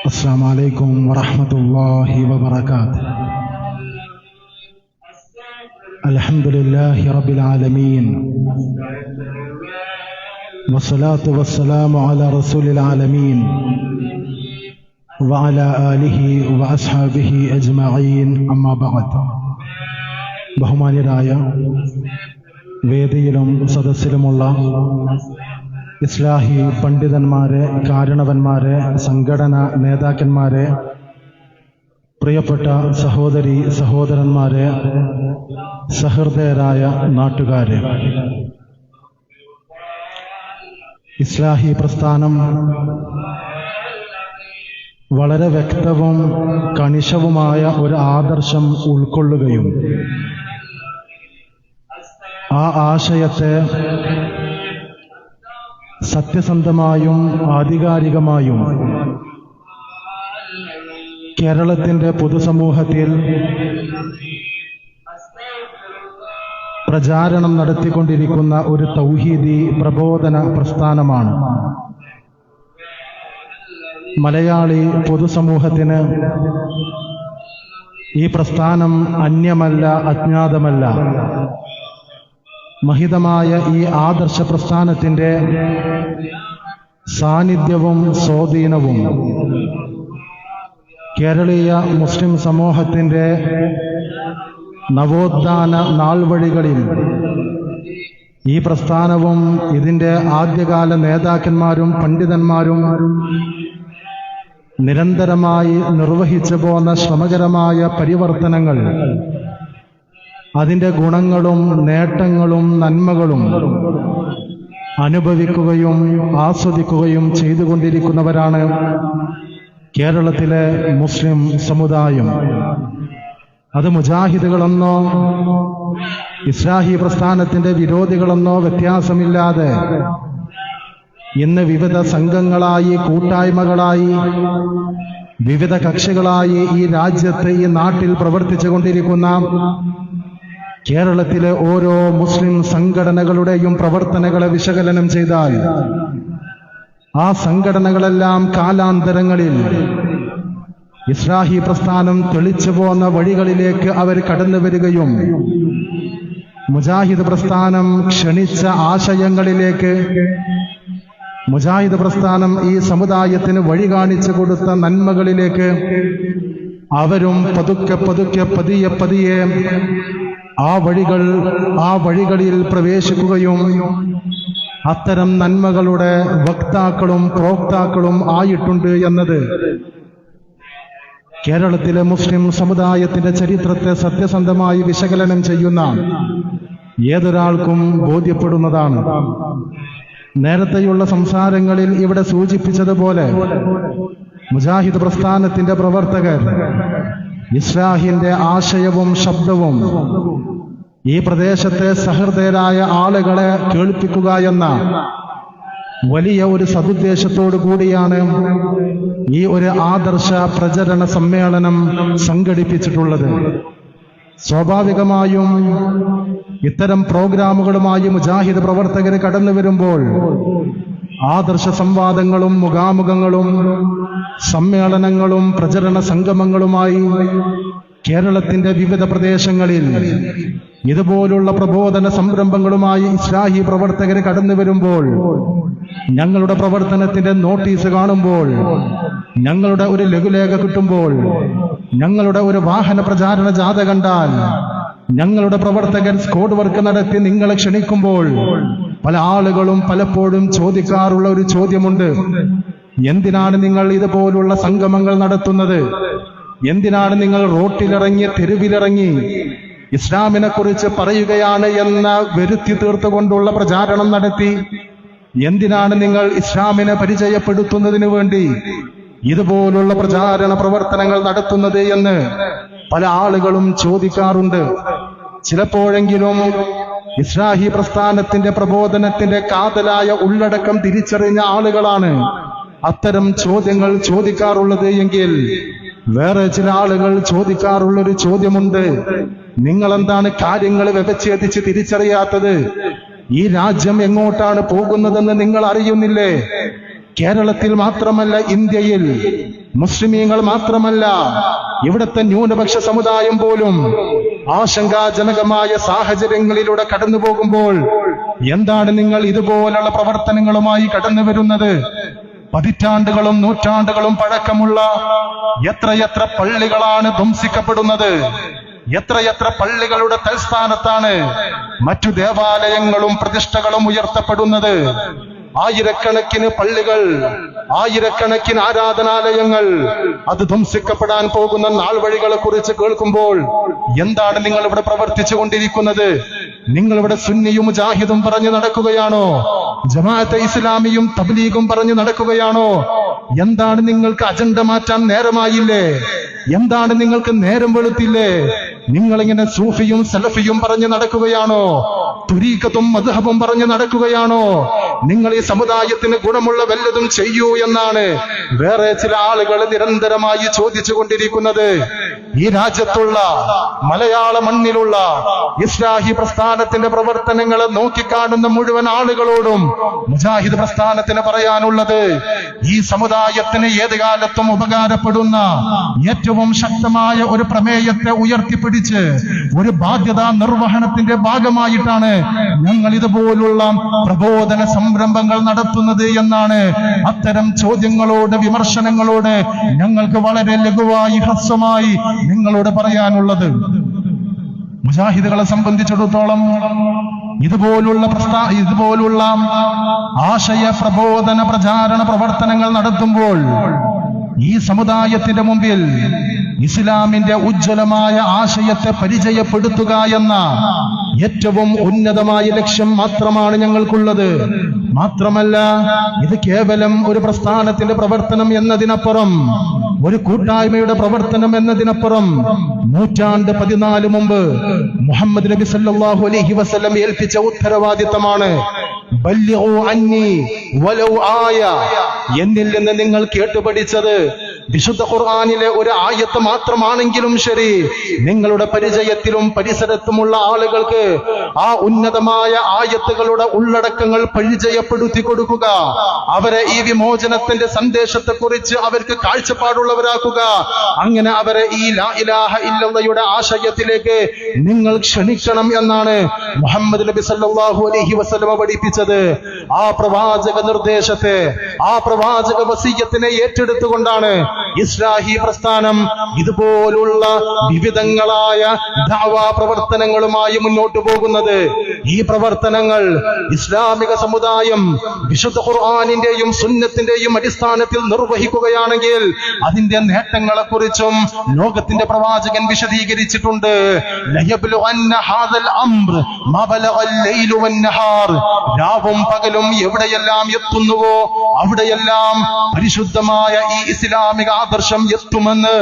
السلام عليكم ورحمة الله وبركاته. الحمد لله رب العالمين والصلاة والسلام على رسول العالمين وعلى آله وأصحابه أجمعين أما بعد. ബഹുമാന്യരായ വേദിയിലും സദസ്സിലുമുള്ള ഇസ്ലാഹി പണ്ഡിതന്മാരെ, കാരണവന്മാരെ, സംഘടനാ നേതാക്കന്മാരെ, പ്രിയപ്പെട്ട സഹോദരി സഹോദരന്മാരെ, സഹൃദയരായ നാട്ടുകാരെ, ഇസ്ലാഹി പ്രസ്ഥാനം വളരെ വ്യക്തവും കണിശവുമായ ഒരു ആദർശം ഉൾക്കൊള്ളുകയും ആ ആശയത്തെ സത്യസന്ധമായും ആധികാരികമായും കേരളത്തിന്റെ പൊതുസമൂഹത്തിൽ പ്രചാരണം നടത്തിക്കൊണ്ടിരിക്കുന്ന ഒരു തൗഹീദി പ്രബോധന പ്രസ്ഥാനമാണ്. മലയാളി പൊതുസമൂഹത്തിന് ഈ പ്രസ്ഥാനം അന്യമല്ല, അജ്ഞാതമല്ല. മഹിതമായ ഈ ആദർശ പ്രസ്ഥാനത്തിന്റെ സാന്നിധ്യവും സ്വാധീനവും കേരളീയ മുസ്ലിം സമൂഹത്തിന്റെ നവോത്ഥാന നാൾവഴികളിൽ ഈ പ്രസ്ഥാനവും ഇതിന്റെ ആദ്യകാല നേതാക്കന്മാരും പണ്ഡിതന്മാരും നിരന്തരമായി നിർവഹിച്ചു പോന്ന ശ്രമകരമായ പരിവർത്തനങ്ങൾ, അതിന്റെ ഗുണങ്ങളും നേട്ടങ്ങളും നന്മകളും അനുഭവിക്കുകയും ആസ്വദിക്കുകയും ചെയ്തുകൊണ്ടിരിക്കുന്നവരാണ് കേരളത്തിലെ മുസ്ലിം സമുദായം. അത് മുജാഹിദുകളെന്നോ ഇസ്ലാഹി പ്രസ്ഥാനത്തിന്റെ വിരോധികളെന്നോ വ്യത്യാസമില്ലാതെ ഇന്ന് വിവിധ സംഘങ്ങളായി, കൂട്ടായ്മകളായി, വിവിധ കക്ഷികളായി ഈ രാജ്യത്ത്, ഈ നാട്ടിൽ പ്രവർത്തിച്ചു കൊണ്ടിരിക്കുന്ന കേരളത്തിലെ ഓരോ മുസ്ലിം സംഘടനകളുടെയും പ്രവർത്തനങ്ങളെ വിശകലനം ചെയ്താൽ ആ സംഘടനകളെല്ലാം കാലാന്തരങ്ങളിൽ ഇസ്ലാഹി പ്രസ്ഥാനം തെളിച്ചു പോന്ന വഴികളിലേക്ക് അവർ കടന്നു വരികയും മുജാഹിദ് പ്രസ്ഥാനം ക്ഷണിച്ച ആശയങ്ങളിലേക്ക്, മുജാഹിദ് പ്രസ്ഥാനം ഈ സമുദായത്തിന് വഴി കാണിച്ചു കൊടുത്ത നന്മകളിലേക്ക് അവരും പതുക്കെ പതുക്കെ പതിയെ പതിയെ ആ വഴികളിൽ പ്രവേശിക്കുകയും അത്തരം നന്മകളുടെ വക്താക്കളും പ്രോക്താക്കളും ആയിട്ടുണ്ട് എന്നത് കേരളത്തിലെ മുസ്ലിം സമുദായത്തിന്റെ ചരിത്രത്തെ സത്യസന്ധമായി വിശകലനം ചെയ്യുന്ന ഏതൊരാൾക്കും ബോധ്യപ്പെടുന്നതാണ്. നേരത്തെയുള്ള സംസാരങ്ങളിൽ ഇവിടെ സൂചിപ്പിച്ചതുപോലെ മുജാഹിദ് പ്രസ്ഥാനത്തിന്റെ പ്രവർത്തകർ ഇസ്ലാഹിന്റെ ആശയവും ശബ്ദവും ഈ പ്രദേശത്തെ സഹൃദയരായ ആളുകളെ കേൾപ്പിക്കുക എന്ന വലിയ ഒരു സതുദ്ദേശത്തോടു കൂടിയാണ് ഈ ഒരു ആദർശ പ്രചരണ സമ്മേളനം സംഘടിപ്പിച്ചിട്ടുള്ളത്. സ്വാഭാവികമായും ഇത്തരം പ്രോഗ്രാമുകളുമായി മുജാഹിദ് പ്രവർത്തകർ കടന്നു വരുമ്പോൾ ആദർശ സംവാദങ്ങളും മുഖാമുഖങ്ങളും സമ്മേളനങ്ങളും പ്രചരണ സംഗമങ്ങളുമായി കേരളത്തിന്റെ വിവിധ പ്രദേശങ്ങളിൽ ഇതുപോലുള്ള പ്രബോധന സംരംഭങ്ങളുമായി ഇസ്ലാഹി പ്രവർത്തകർ കടന്നു വരുമ്പോൾ, ഞങ്ങളുടെ പ്രവർത്തനത്തിന്റെ നോട്ടീസ് കാണുമ്പോൾ, ഞങ്ങളുടെ ഒരു ലഘുലേഖ കിട്ടുമ്പോൾ, ഞങ്ങളുടെ ഒരു വാഹന പ്രചാരണ ജാഥ കണ്ടാൽ, ഞങ്ങളുടെ പ്രവർത്തകർ സ്ക്വാഡ് വർക്ക് നടത്തി നിങ്ങളെ ക്ഷണിക്കുമ്പോൾ പല ആളുകളും പലപ്പോഴും ചോദിക്കാറുള്ള ഒരു ചോദ്യമുണ്ട്: എന്തിനാണ് നിങ്ങൾ ഇതുപോലുള്ള സംഗമങ്ങൾ നടത്തുന്നത്? എന്തിനാണ് നിങ്ങൾ റോട്ടിലിറങ്ങി, തെരുവിലിറങ്ങി ഇസ്ലാമിനെ കുറിച്ച് പറയുകയാണ് എന്ന വരുത്തി തീർത്തുകൊണ്ടുള്ള പ്രചാരണം നടത്തി? എന്തിനാണ് നിങ്ങൾ ഇസ്ലാമിനെ പരിചയപ്പെടുത്തുന്നതിനു വേണ്ടി ഇതുപോലുള്ള പ്രചാരണ പ്രവർത്തനങ്ങൾ നടത്തുന്നത് എന്ന് പല ആളുകളും ചോദിക്കാറുണ്ട്. ചിലപ്പോഴെങ്കിലും ഇസ്ലാഹി പ്രസ്ഥാനത്തിന്റെ പ്രബോധനത്തിന്റെ കാതലായ ഉള്ളടക്കം തിരിച്ചറിഞ്ഞ ആളുകളാണ് അത്തരം ചോദ്യങ്ങൾ ചോദിക്കാറുള്ളത് എങ്കിൽ, വേറെ ചില ആളുകൾ ചോദിക്കാറുള്ളൊരു ചോദ്യമുണ്ട്: നിങ്ങളെന്താണ് കാര്യങ്ങൾ വ്യവച്ഛേദിച്ച് തിരിച്ചറിയാത്തത്? ഈ രാജ്യം എങ്ങോട്ടാണ് പോകുന്നതെന്ന് നിങ്ങൾ അറിയുന്നില്ലേ? കേരളത്തിൽ മാത്രമല്ല, ഇന്ത്യയിൽ മുസ്ലിമീങ്ങൾ മാത്രമല്ല, ഇവിടുത്തെ ന്യൂനപക്ഷ സമുദായം പോലും ആശങ്കാജനകമായ സാഹചര്യങ്ങളിലൂടെ കടന്നു പോകുമ്പോൾ എന്താണ് നിങ്ങൾ ഇതുപോലുള്ള പ്രവർത്തനങ്ങളുമായി കടന്നു വരുന്നത്? പതിറ്റാണ്ടുകളും നൂറ്റാണ്ടുകളും പഴക്കമുള്ള എത്രയെത്ര പള്ളികളാണ് ധ്വംസിക്കപ്പെടുന്നത്? എത്രയെത്ര പള്ളികളുടെ തൽസ്ഥാനത്താണ് മറ്റു ദേവാലയങ്ങളും പ്രതിഷ്ഠകളും ഉയർത്തപ്പെടുന്നത്? ആയിരക്കണക്കിന് പള്ളികൾ, ആയിരക്കണക്കിന് ആരാധനാലയങ്ങൾ അത് ധ്വംസിക്കപ്പെടാൻ പോകുന്ന നാൾ വഴികളെ കുറിച്ച് കേൾക്കുമ്പോൾ എന്താണ് നിങ്ങൾ ഇവിടെ പ്രവർത്തിച്ചു കൊണ്ടിരിക്കുന്നത്? നിങ്ങൾ ഇവിടെ സുന്നിയും മുജാഹിദും പറഞ്ഞു നടക്കുകയാണോ? ജമാഅത്തെ ഇസ്ലാമിയും തബ്ലീഗും പറഞ്ഞു നടക്കുകയാണോ? എന്താണ് നിങ്ങൾക്ക് അജണ്ട മാറ്റാൻ നേരമായില്ലേ? എന്താണ് നിങ്ങൾക്ക് നേരം വെളുത്തില്ലേ? നിങ്ങളിങ്ങനെ സൂഫിയും സലഫിയും പറഞ്ഞു നടക്കുകയാണോ? തുരീഖത്തും മദ്ഹബും പറഞ്ഞു നടക്കുകയാണോ? നിങ്ങൾ ഈ സമുദായത്തിന് ഗുണമുള്ള വല്ലതും ചെയ്യൂ എന്നാണ് വേറെ ചില ആളുകൾ നിരന്തരമായി ചോദിച്ചു കൊണ്ടിരിക്കുന്നത്. ഈ രാജ്യത്തുള്ള മലയാള മണ്ണിലുള്ള ഇസ്ലാഹി പ്രസ്ഥാനത്തിന്റെ പ്രവർത്തനങ്ങളെ നോക്കിക്കാണുന്ന മുഴുവൻ ആളുകളോടും മുജാഹിദ് പ്രസ്ഥാനത്തിന് പറയാനുള്ളത്, ഈ സമുദായത്തിന് ഏത് കാലത്തും ഉപകാരപ്പെടുന്ന ഏറ്റവും ശക്തമായ ഒരു പ്രമേയത്തെ ഉയർത്തിപ്പിടിച്ച് ഒരു ബാധ്യതാ നിർവഹണത്തിന്റെ ഭാഗമായിട്ടാണ് ഞങ്ങൾ ഇതുപോലുള്ള പ്രബോധന സംരംഭങ്ങൾ നടത്തുന്നത് എന്നാണ് അത്തരം ചോദ്യങ്ങളോട്, വിമർശനങ്ങളോട് ഞങ്ങൾക്ക് വളരെ ലഘുവായി, ഹ്രസ്വമായി നിങ്ങളോട് പറയാനുള്ളത്. മുജാഹിദുകളെ സംബന്ധിച്ചിടത്തോളം ഇതുപോലുള്ള ആശയ പ്രബോധന പ്രചാരണ പ്രവർത്തനങ്ങൾ നടത്തുമ്പോൾ ഈ സമുദായത്തിന്റെ മുമ്പിൽ ഇസ്ലാമിന്റെ ഉജ്ജ്വലമായ ആശയത്തെ പരിചയപ്പെടുത്തുക എന്ന ഏറ്റവും ഉന്നതമായ ലക്ഷ്യം മാത്രമാണ് ഞങ്ങൾക്കുള്ളത്. മാത്രമല്ല, ഇത് കേവലം ഒരു പ്രസ്ഥാനത്തിന്റെ പ്രവർത്തനം എന്നതിനപ്പുറം, ഒരു കൂട്ടായ്മയുടെ പ്രവർത്തനം എന്നതിനപ്പുറം 14 മുമ്പ് മുഹമ്മദ് നബി സല്ലല്ലാഹു അലൈഹി വസല്ലം ഏൽപ്പിച്ച ഉത്തരവാദിത്തമാണ്. ബല്ലിഗു അന്നി വലൗ ആയ, എന്നിൽ നിന്ന് നിങ്ങൾ കേട്ടുപഠിച്ചത് വിശുദ്ധ ഖുർആനിലെ ഒരു ആയത്ത് മാത്രമാണെങ്കിലും ശരി, നിങ്ങളുടെ പരിചയത്തിലും പരിസരത്തുമുള്ള ആളുകൾക്ക് ആ ഉന്നതമായ ആയത്തുകളുടെ ഉള്ളടക്കങ്ങൾ പരിചയപ്പെടുത്തി കൊടുക്കുക. അവരെ ഈ വിമോചനത്തിന്റെ സന്ദേശത്തെക്കുറിച്ച് അവർക്ക് കാഴ്ചപ്പാടുള്ളവരാക്കുക. അങ്ങനെ അവരെ ഈ ലാ ഇലാഹ ഇല്ലല്ലാഹയുടെ ആശയത്തിലേക്ക് നിങ്ങൾ ക്ഷണിക്കണം എന്നാണ് മുഹമ്മദ് നബി സല്ലല്ലാഹു അലൈഹി വസല്ലം പഠിപ്പിച്ചത്. ആ പ്രവാചക നിർദ്ദേശത്തെ, ആ പ്രവാചക വസിയ്യത്തിനെ ഏറ്റെടുത്തുകൊണ്ടാണ് ഇസ്ലാഹി പ്രസ്ഥാനം ഇതുപോലുള്ള വിവിധങ്ങളായ ദഅവാ പ്രവർത്തനങ്ങളുമായി മുന്നോട്ട് പോകുന്നത്. ഈ പ്രവർത്തനങ്ങൾ ഇസ്ലാമിക സമുദായം വിശുദ്ധ ഖുർആനിന്റെയും സുന്നത്തിന്റെയും അടിസ്ഥാനത്തിൽ നിർവഹിക്കുകയാണെങ്കിൽ അതിന്റെ നേട്ടങ്ങളെക്കുറിച്ചും ലോകത്തിന്റെ പ്രവാചകൻ വിശദീകരിച്ചിട്ടുണ്ട്. ലയബ്ലുഅന്ന ഹാദൽ അംർ മാ ബലഗൽ ലൈലു വന്നഹാർ, രാവും പകലും എവിടെയെല്ലാം എത്തുന്നുവോ അവിടെയെല്ലാം പരിശുദ്ധമായ ഈ ഇസ്ലാമിക ആദർശം എത്തുമെന്ന്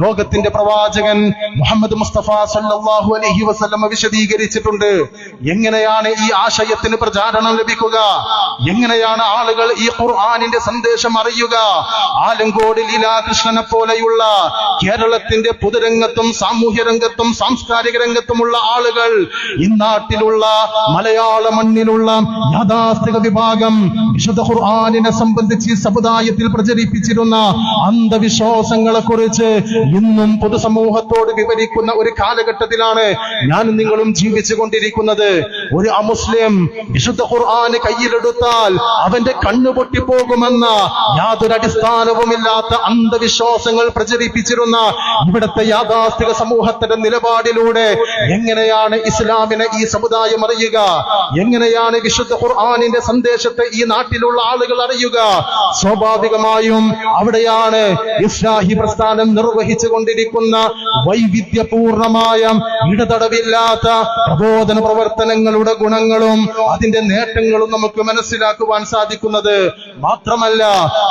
ലോകത്തിന്റെ പ്രവാചകൻ മുഹമ്മദ് മുസ്തഫ സല്ലല്ലാഹു അലൈഹി വസല്ലം വിശദീകരിച്ചിട്ടുണ്ട്. എങ്ങനെയാണ് ഈ ആശയത്തിന് പ്രചാരണം ലഭിക്കുക? എങ്ങനെയാണ് ആളുകൾ ഈ ഖുർആനിന്റെ സന്ദേശം അറിയുക? ആലങ്കോട് ലീലാകൃഷ്ണനെ പോലെയുള്ള കേരളത്തിന്റെ പൊതുരംഗത്തും സാമൂഹ്യ രംഗത്തും സാംസ്കാരിക രംഗത്തുമുള്ള ആളുകൾ ഇന്നാട്ടിലുള്ള മലയാള മണ്ണിലുള്ള യാഥാസ്ഥിക വിഭാഗം വിശുദ്ധ ഖുർആനിനെ സംബന്ധിച്ച് ഈ സമുദായത്തിൽ പ്രചരിപ്പിച്ചിരുന്ന അന്ധവിശ്വാസങ്ങളെ കുറിച്ച് ഇന്നും പൊതുസമൂഹത്തോട് വിവരിക്കുന്ന ഒരു കാലഘട്ടത്തിലാണ് ഞാനും നിങ്ങളും ജീവിച്ചു കൊണ്ടിരിക്കുന്നത്. ഒരു അമുസ്ലിം വിശുദ്ധ ഖുർആന് കയ്യിലെടുത്താൽ അവന്റെ കണ്ണു പൊട്ടിപ്പോകുമെന്ന യാതൊരു അടിസ്ഥാനവുമില്ലാത്ത അന്ധവിശ്വാസങ്ങൾ പ്രചരിപ്പിച്ചിരുന്ന ഇവിടുത്തെ യാഥാസ്ഥിക സമൂഹത്തിന്റെ നിലപാടിലൂടെ എങ്ങനെയാണ് ഇസ്ലാമിനെ ഈ സമുദായം അറിയുക? എങ്ങനെയാണ് വിശുദ്ധ ഖുർആനിന്റെ സന്ദേശത്തെ ഈ നാട്ടിലുള്ള ആളുകൾ അറിയുക? സ്വാഭാവികമായും അവിടെയാണ് ഇസ്ലാഹി പ്രസ്ഥാനം നിർവഹിച്ചു കൊണ്ടിരിക്കുന്ന വൈവിധ്യപൂർണമായ ഇടതടവില്ലാത്ത പ്രബോധന പ്രവർത്തനങ്ങളുടെ ഗുണങ്ങളും അതിന്റെ നേട്ടങ്ങളും നമുക്ക് മനസ്സിലാക്കുവാൻ സാധിക്കുന്നത്. മാത്രമല്ല,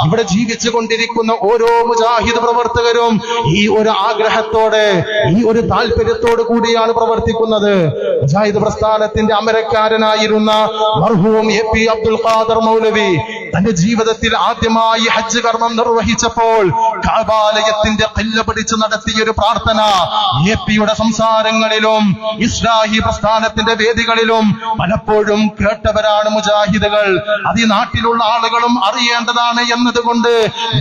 ഇവിടെ ജീവിച്ചു കൊണ്ടിരിക്കുന്ന ഓരോ മുജാഹിദ് പ്രവർത്തകരും ഈ ഒരു ആഗ്രഹത്തോടെ, ഈ ഒരു താല്പര്യത്തോടു കൂടിയാണ് പ്രവർത്തിക്കുന്നത്. മുജാഹിദ് പ്രസ്ഥാനത്തിന്റെ അമരക്കാരനായിരുന്ന മർഹൂം എ പി അബ്ദുൽ ഖാദർ മൗലവി തന്റെ ജീവിതത്തിൽ ആദ്യമായി ഹജ്ജ് കർമ്മം നിർവഹിച്ചപ്പോൾ കഅബാലയത്തിന്റെ ഖില്ല പിടിച്ച് നടത്തിയൊരു പ്രാർത്ഥന എപിയുടെ സംസാരങ്ങളിലും ഇസ്ലാഹി പ്രസ്ഥാനത്തിന്റെ വേദികളിലും പലപ്പോഴും കേട്ടവരാണ് മുജാഹിദുകൾ. അത് ഈ നാട്ടിലുള്ള ആളുകളും അറിയേണ്ടതാണ് എന്നതുകൊണ്ട്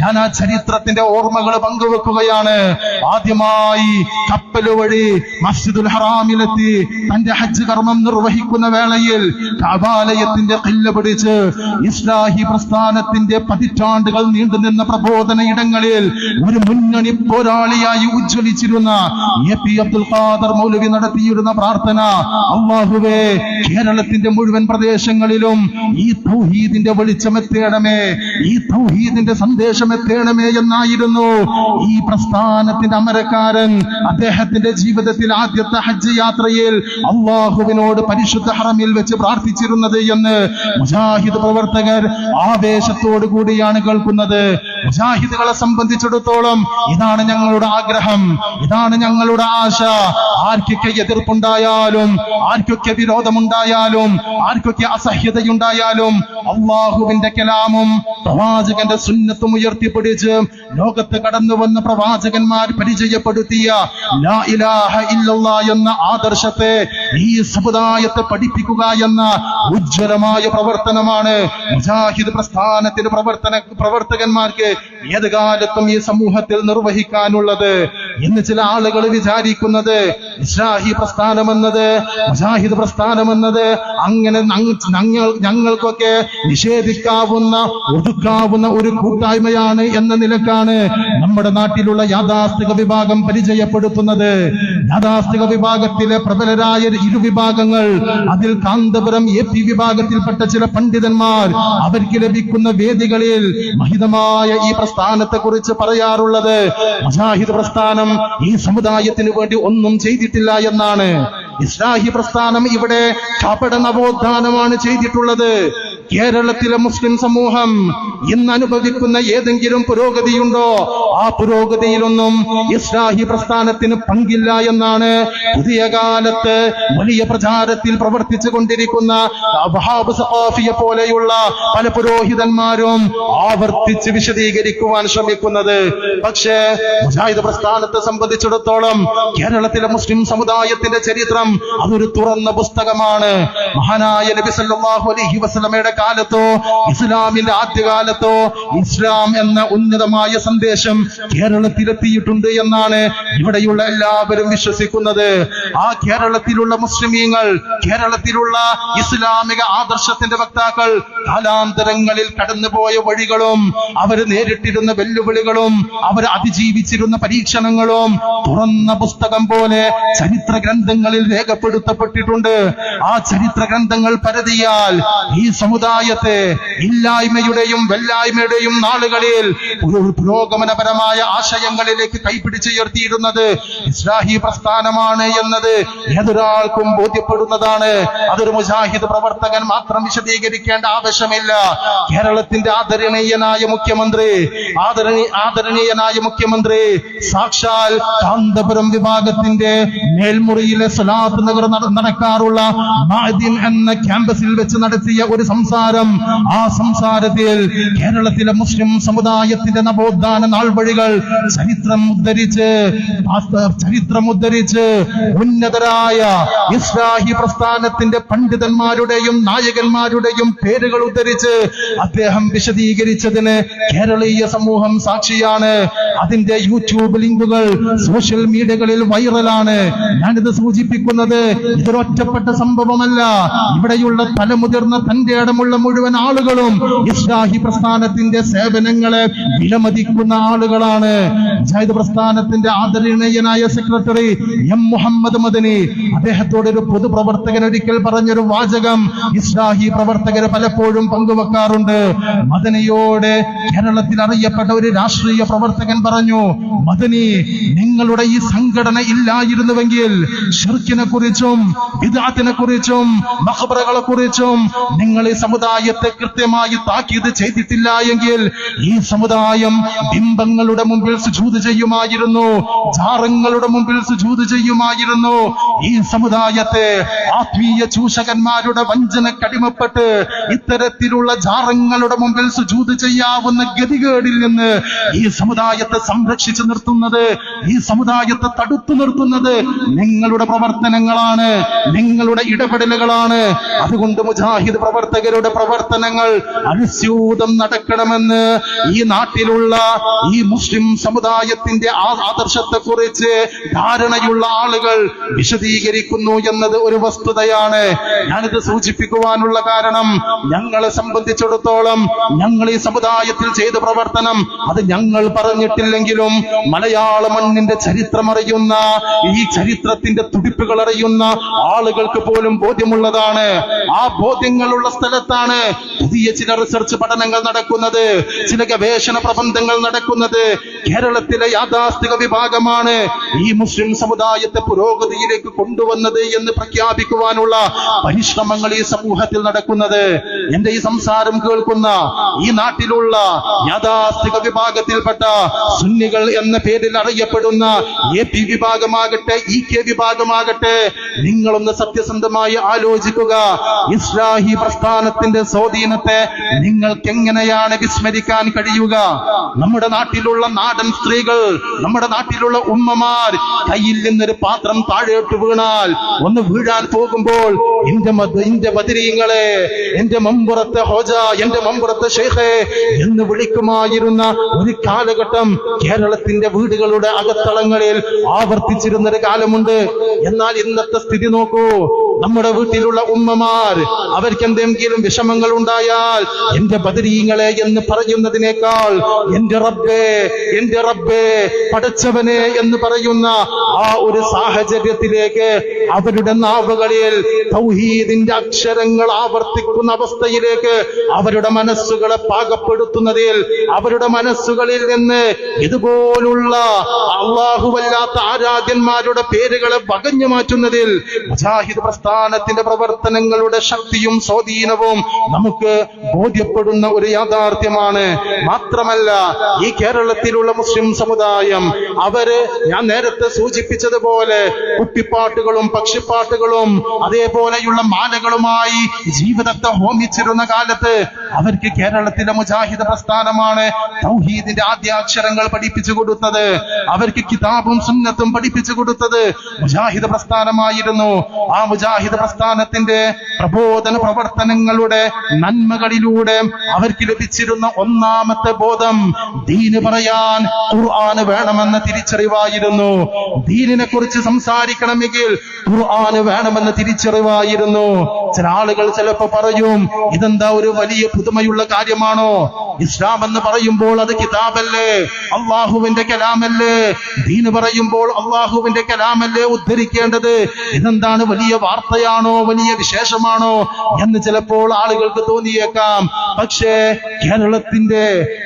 ഞാൻ ആ ചരിത്രത്തിന്റെ ഓർമ്മകൾ പങ്കുവെക്കുകയാണ്. ആദ്യമായി കപ്പൽ വഴി മസ്ജിദുൽ ഹറാമിലെത്തി തന്റെ ഹജ്ജ് കർമ്മം നിർവഹിക്കുന്ന വേളയിൽ കഅബാലയത്തിന്റെ ഖില്ല പിടിച്ച് ഇസ്ലാഹി പ്രസ്ഥാനത്തിന്റെ പതിറ്റാണ്ടുകൾ നീണ്ടുനിന്ന പ്രബോധന ഇടങ്ങളിൽ ഒരു മുന്നണി പോരാളിയായി ഉജ്ജ്വലിച്ചിരുന്ന എപി അബ്ദുൽ ഖാദർ മൗലവി നടത്തിയിരുന്ന പ്രാർത്ഥന, അല്ലാഹുവേ കേരളത്തിന്റെ മുഴുവൻ പ്രദേശങ്ങളിലും ഈ തൗഹീദിന്റെ വെളിച്ചമെത്തേണമേ, ഈ തൗഹീദിന്റെ സന്ദേശമെത്തേണമേ എന്നായിരുന്നു ഈ പ്രസ്ഥാനത്തിന്റെ അമരക്കാരൻ അദ്ദേഹത്തിന്റെ ജീവിതത്തിൽ ആദ്യത്തെ ഹജ്ജ് യാത്രയിൽ അല്ലാഹുവിനോട് പരിശുദ്ധ ഹറമിൽ വെച്ച് പ്രാർത്ഥിച്ചിരുന്നത് എന്ന് മുജാഹിദ് പ്രവർത്തകർ ആവേശത്തോടു കൂടിയാണ് കേൾക്കുന്നത്. മുജാഹിദുകളെ സംബന്ധിച്ചിടത്തോളം ഇതാണ് ഞങ്ങളുടെ ആഗ്രഹം, ഇതാണ് ഞങ്ങളുടെ ആശ. ആർക്കൊക്കെ എതിർപ്പുണ്ടായാലും, ആർക്കൊക്കെ വിരോധമുണ്ടായാലും, ആർക്കൊക്കെ അസഹ്യതയുണ്ടായാലും അല്ലാഹുവിന്റെ കലാമും പ്രവാചകന്റെ സുന്നത്തും ഉയർത്തിപ്പിടിച്ച് ലോകത്ത് കടന്നു വന്ന പ്രവാചകന്മാർ പരിചയപ്പെടുത്തിയ ലാ ഇലാഹ ഇല്ലല്ലാഹ് എന്ന ആദർശത്തെ ഈ സമുദായത്തെ പഠിപ്പിക്കുക എന്ന ഉജ്ജ്വലമായ പ്രവർത്തനമാണ് മുജാഹിദ് പ്രസ്ഥാനത്തിന്റെ പ്രവർത്തകന്മാർക്ക് ഏത് കാലത്തും ഈ സമൂഹത്തിൽ നിർവഹിക്കാനുള്ളത്. ഇന്ന് ചില ആളുകൾ വിചാരിക്കുന്നത് ഇസ്ലാഹി പ്രസ്ഥാനമെന്നത്, മുജാഹിദ് പ്രസ്ഥാനമെന്നത് അങ്ങനെ ഞങ്ങൾക്കൊക്കെ നിഷേധിക്കാവുന്ന, ഒതുക്കാവുന്ന ഒരു കൂട്ടായ്മയാണ് എന്ന നിലക്കാണ് നമ്മുടെ നാട്ടിലുള്ള യാഥാസ്ഥിക വിഭാഗം പരിചയപ്പെടുത്തുന്നത്. യാഥാസ്ഥിക വിഭാഗത്തിലെ പ്രബലരായ ഇരുവിഭാഗങ്ങൾ, അതിൽ കാന്തപുരം എപി വിഭാഗത്തിൽപ്പെട്ട ചില പണ്ഡിതന്മാർ അവർക്ക് ലഭിക്കുന്ന വേദികളിൽ മഹിതമായ ഈ പ്രസ്ഥാനത്തെ കുറിച്ച് പറയാറുള്ളത് മുജാഹിദ് പ്രസ്ഥാനം ഈ സമുദായത്തിന് വേണ്ടി ഒന്നും ചെയ്തിട്ടില്ല എന്നാണ്. ഇസ്ലാഹി പ്രസ്ഥാനം ഇവിടെ കപട നവോത്ഥാനമാണ് ചെയ്തിട്ടുള്ളത്. കേരളത്തിലെ മുസ്ലിം സമൂഹം ഇന്ന് അനുഭവിക്കുന്ന ഏതെങ്കിലും പുരോഗതിയുണ്ടോ? ആ പുരോഗതിയിലൊന്നും ഇസ്ലാഹി പ്രസ്ഥാനത്തിന് പങ്കില്ല എന്നാണ് പുതിയ കാലത്ത് വലിയ പ്രചാരത്തിൽ പ്രവർത്തിച്ചു കൊണ്ടിരിക്കുന്ന വഹാബ് സഖാഫിയെ പോലെയുള്ള പല പുരോഹിതന്മാരും ആവർത്തിച്ച് വിശദീകരിക്കുവാൻ ശ്രമിക്കുന്നത്. പക്ഷേ മുജാഹിദ് പ്രസ്ഥാനത്തെ സംബന്ധിച്ചിടത്തോളം കേരളത്തിലെ മുസ്ലിം സമുദായത്തിന്റെ ചരിത്രം അതൊരു തുറന്ന പുസ്തകമാണ്. മഹാനായ നബി സല്ലല്ലാഹു അലൈഹി വസല്ലമയുടെ കാലത്തോ ഇസ്ലാമിന്റെ ആദ്യകാലത്തോ ഇസ്ലാം എന്ന ഉന്നതമായ സന്ദേശം കേരളത്തിലെത്തിയിട്ടുണ്ട് എന്നാണ് ഇവിടെയുള്ള എല്ലാവരും വിശ്വസിക്കുന്നത്. ആ കേരളത്തിലുള്ള മുസ്ലിമീങ്ങൾ, കേരളത്തിലുള്ള ഇസ്ലാമിക ആദർശത്തിന്റെ വക്താക്കൾ കാലാന്തരങ്ങളിൽ കടന്നുപോയ വഴികളും അവർ നേരിട്ടിരുന്ന വെല്ലുവിളികളും അവർ അതിജീവിച്ചിരുന്ന പരീക്ഷണങ്ങളും തുറന്ന പുസ്തകം പോലെ ചരിത്ര ഗ്രന്ഥങ്ങളിൽ രേഖപ്പെടുത്തപ്പെട്ടിട്ടുണ്ട്. ആ ചരിത്ര ഗ്രന്ഥങ്ങൾ പരതിയാൽ ഈ സമുദായത്തെ ഇല്ലായ്മയുടെയും വെല്ലായ്മയുടെയും നാളുകളിൽ പുരോഗമനപരമായ ആശയങ്ങളിലേക്ക് കൈപിടിച്ചുയർത്തിയിരുന്നത് ഇസ്ലാഹി പ്രസ്ഥാനമാണ് എന്നത് ഏതൊരാൾക്കും ബോധ്യപ്പെടുന്നതാണ്. അതൊരു മുജാഹിദ് പ്രവർത്തകൻ മാത്രം വിശദീകരിക്കേണ്ട ആവശ്യമില്ല. കേരളത്തിന്റെ ആദരണീയനായ മുഖ്യമന്ത്രി സാക്ഷാൽ കാന്തപുരം വിഭാഗത്തിന്റെ മേൽമുറിയിലെ സ്വലാത്ത് നഗർ നടക്കാറുള്ള മഅദിൻ എന്ന ക്യാമ്പസിൽ വെച്ച് നടത്തിയ ഒരു സംസാരം, ആ സംസാരത്തിൽ കേരളത്തിലെ മുസ്ലിം സമുദായത്തിന്റെ നവോത്ഥാന നാൾവഴികൾ ചരിത്രം ഉദ്ധരിച്ച് ഉന്നതരായ ഇസ്ലാഹി പ്രസ്ഥാനത്തിന്റെ പണ്ഡിതന്മാരുടെയും നായകന്മാരുടെയും പേരുകൾ ഉദ്ധരിച്ച് അദ്ദേഹം വിശദീകരിച്ചതിന് കേരളീയ സമൂഹം സാക്ഷിയാണ്. അതിന്റെ യൂട്യൂബ് ലിങ്കുകൾ സോഷ്യൽ മീഡിയകളിൽ വൈറലാണ്. ഞാനിത് സൂചിപ്പിക്കുന്നത് ഇതൊരൊറ്റപ്പെട്ട സംഭവമല്ല. ഇവിടെയുള്ള തലമുതിർന്ന തന്റെ ഇടമുള്ള മുഴുവൻ ആളുകളും ഇസ്ലാഹി പ്രസ്ഥാനത്തിന്റെ സേവനങ്ങളെ വിലമതിക്കുന്ന ആളുകളാണ്. മുജാഹിദ് പ്രസ്ഥാനത്തിന്റെ ആദരണീയനായ സെക്രട്ടറി എം മുഹമ്മദ് മദനി അദ്ദേഹത്തോടൊരു പൊതുപ്രവർത്തകൻ ഒരിക്കൽ പറഞ്ഞൊരു വാചകം ഇസ്ലാഹി പ്രവർത്തകര് പലപ്പോഴും പങ്കുവെക്കാറുണ്ട്. മദനിയോട് കേരളത്തിൽ അറിയപ്പെട്ട ഒരു രാഷ്ട്രീയ പ്രവർത്തകൻ പറഞ്ഞു, മദനി, നിങ്ങൾ നിങ്ങളുടെ ഈ സംഘടന ഇല്ലായിരുന്നുവെങ്കിൽ ശിർക്കിനെ കുറിച്ചും ബിദ്അത്തിനെ കുറിച്ചും മഖ്ബറകളെ കുറിച്ചും നിങ്ങൾ ഈ സമുദായത്തെ കൃത്യമായി താക്കീത് ചെയ്തിട്ടില്ല എങ്കിൽ ഈ സമുദായം ബിംബങ്ങളുടെ മുമ്പിൽ സുജൂദ് ചെയ്യുമായിരുന്നു, ജാറങ്ങളുടെ മുമ്പിൽ സുജൂദ് ചെയ്യുമായിരുന്നു. ഈ സമുദായത്തെ ആത്മീയ ചൂഷകന്മാരുടെ വഞ്ചനക്കടിമപ്പെട്ട് ഇത്തരത്തിലുള്ള ജാറങ്ങളുടെ മുമ്പിൽ സുജൂദ് ചെയ്യാവുന്ന ഗതികേടിൽ നിന്ന് ഈ സമുദായത്തെ സംരക്ഷിച്ചു നിർത്തുന്നത്, ഈ സമുദായത്തെ തടുത്തു നിർത്തുന്നത് നിങ്ങളുടെ പ്രവർത്തനങ്ങളാണ്, നിങ്ങളുടെ ഇടപെടലുകളാണ്. അതുകൊണ്ട് മുജാഹിദ് പ്രവർത്തകരുടെ പ്രവർത്തനങ്ങൾ അനുസ്യൂതം നടക്കണമെന്ന് ഈ നാട്ടിലുള്ള ഈ മുസ്ലിം സമുദായത്തിന്റെ ആദർശത്തെ കുറിച്ച് ധാരണയുള്ള ആളുകൾ വിശദീകരിക്കുന്നു എന്നത് ഒരു വസ്തുതയാണ്. ഞാനിത് സൂചിപ്പിക്കുവാനുള്ള കാരണം, ഞങ്ങളെ സംബന്ധിച്ചിടത്തോളം ഞങ്ങൾ ഈ സമുദായത്തിൽ ചെയ്ത പ്രവർത്തനം അത് ഞങ്ങൾ പറഞ്ഞിട്ടില്ലെങ്കിലും മലയാള മണ്ണിന്റെ ചരിത്രം അറിയുന്ന, ഈ ചരിത്രത്തിന്റെ തുടിപ്പുകൾ അറിയുന്ന ആളുകൾക്ക് പോലും ബോധ്യമുള്ളതാണ്. ആ ബോധ്യങ്ങളുള്ള സ്ഥലത്താണ് പുതിയ ചില റിസർച്ച് പഠനങ്ങൾ നടക്കുന്നത്, ചില ഗവേഷണ പ്രബന്ധങ്ങൾ നടക്കുന്നത്. കേരളത്തിലെ യാഥാസ്ഥിക വിഭാഗമാണ് ഈ മുസ്ലിം സമുദായത്തെ പുരോഗതിയിലേക്ക് കൊണ്ടുവന്നത് എന്ന് പ്രഖ്യാപിക്കുവാനുള്ള പരിശ്രമങ്ങൾ ഈ സമൂഹത്തിൽ നടക്കുന്നത്. എന്റെ ഈ സംസാരം കേൾക്കുന്ന ഈ നാട്ടിലുള്ള യാഥാസ്ഥിക വിഭാഗത്തിൽപ്പെട്ട സുന്നികൾ എന്ന പേരിൽ അറിയപ്പെടുന്ന AP വിഭാഗമാകട്ടെ, EK വിഭാഗമാകട്ടെ, നിങ്ങളൊന്ന് സത്യസന്ധമായി ആലോചിക്കുക. ഇസ്ലാഹി പ്രസ്ഥാനത്തിന്റെ സ്വാധീനത്തെ നിങ്ങൾക്ക് എങ്ങനെയാണ് വിസ്മരിക്കാൻ കഴിയുക? നമ്മുടെ നാട്ടിലുള്ള നാടൻ സ്ത്രീകൾ, നമ്മുടെ നാട്ടിലുള്ള ഉമ്മമാർ കയ്യിൽ നിന്നൊരു പാത്രം താഴോട്ട് വീണാൽ, ഒന്ന് വീഴാൻ പോകുമ്പോൾ എന്റെ ബദരീങ്ങളെ, എന്റെ മമ്പുറത്തെ ഹോജ, എന്റെ മമ്പുറത്തെ ഷെയ്ഖേ എന്ന് വിളിക്കുമായിരുന്ന ഒരു കാലഘട്ടം കേരളത്തിന്റെ വീടുകളുടെ അകത്തളങ്ങളിൽ ആവർത്തിച്ചിരുന്നൊരു കാലമുണ്ട്. എന്നാൽ ഇന്നത്തെ സ്ഥിതി നോക്കൂ. നമ്മുടെ വീട്ടിലുള്ള ഉമ്മമാർ അവർക്ക് എന്തെങ്കിലും വിഷമങ്ങൾ ഉണ്ടായാൽ എന്റെ ബദരീങ്ങളെ എന്ന് പറയുന്നതിനേക്കാൾ എന്റെ റബ്ബേ, എന്റെ റബ്ബേ, പടച്ചവനെ എന്ന് പറയുന്ന ആ ഒരു സാഹചര്യത്തിലേക്ക് അവരുടെ നാവുകളിൽ തൗഹീദിന്റെ അക്ഷരങ്ങൾ ആവർത്തിക്കുന്ന അവസ്ഥയിലേക്ക് അവരുടെ മനസ്സുകളെ പാകപ്പെടുത്തുന്നതിൽ, അവരുടെ മനസ്സുകളിൽ നിന്ന് ഇതുപോലുള്ള അല്ലാഹുവല്ലാത്ത ആരാധ്യന്മാരുടെ പേരുകളെ വകഞ്ഞു മാറ്റുന്നതിൽ മുജാഹിദ് പ്രസ്ഥാനത്തിന്റെ പ്രവർത്തനങ്ങളുടെ ശക്തിയും സ്വാധീനവും നമുക്ക് ബോധ്യപ്പെടുന്ന ഒരു യാഥാർത്ഥ്യമാണ്. മാത്രമല്ല, ഈ കേരളത്തിലുള്ള മുസ്ലിം സമുദായം ഞാൻ നേരത്തെ സൂചിപ്പിച്ചതുപോലെ കുട്ടിപ്പാട്ടുകളും പക്ഷിപ്പാട്ടുകളും അതേപോലെയുള്ള മാലകളുമായി ജീവിതത്തെ ഹോമിച്ചിരുന്ന കാലത്ത് അവർക്ക് കേരളത്തിലെ മുജാഹിദ് പ്രസ്ഥാനമാണ് തൗഹീദിന്റെ ആദ്യാക്ഷരങ്ങൾ പഠിപ്പിച്ചു കൊടുത്തത്. അവർക്ക് കിതാബും സുന്നത്തും പഠിപ്പിച്ചു കൊടുത്തത് മുജാഹിദ് പ്രസ്ഥാനമായിരുന്നു. ആ മുജാഹിദ് പ്രസ്ഥാനത്തിന്റെ പ്രബോധന പ്രവർത്തനങ്ങളുടെ നന്മകളിലൂടെ അവർക്ക് ലഭിച്ചിരുന്ന ഒന്നാമത്തെ ബോധം ദീന് പറയാൻ ഖുർആന് വേണമെന്ന തിരിച്ചറിവായിരുന്നു. ദീനിനെ കുറിച്ച് സംസാരിക്കണമെങ്കിൽ ഖുർആന് വേണമെന്ന തിരിച്ചറിവായിരുന്നു. ചില ആളുകൾ ചിലപ്പോ പറയും, ഇതെന്താ ഒരു വലിയ പുതുമയുള്ള കാര്യമാണോ? ഇസ്ലാം എന്ന് പറയുമ്പോൾ അത് കിതാബല്ലേ, അള്ളാഹുവിന്റെ കലാമല്ലേ? ദീന് പറയുമ്പോൾ അള്ളാഹുവിന്റെ കലാമല്ലേ ഉദ്ധരിക്കേണ്ടത്? ഇതെന്താണ് വലിയ വാർത്തയാണോ, വലിയ വിശേഷമാണോ എന്ന് ചിലപ്പോൾ ആളുകൾക്ക് തോന്നിയേക്കാം. പക്ഷേ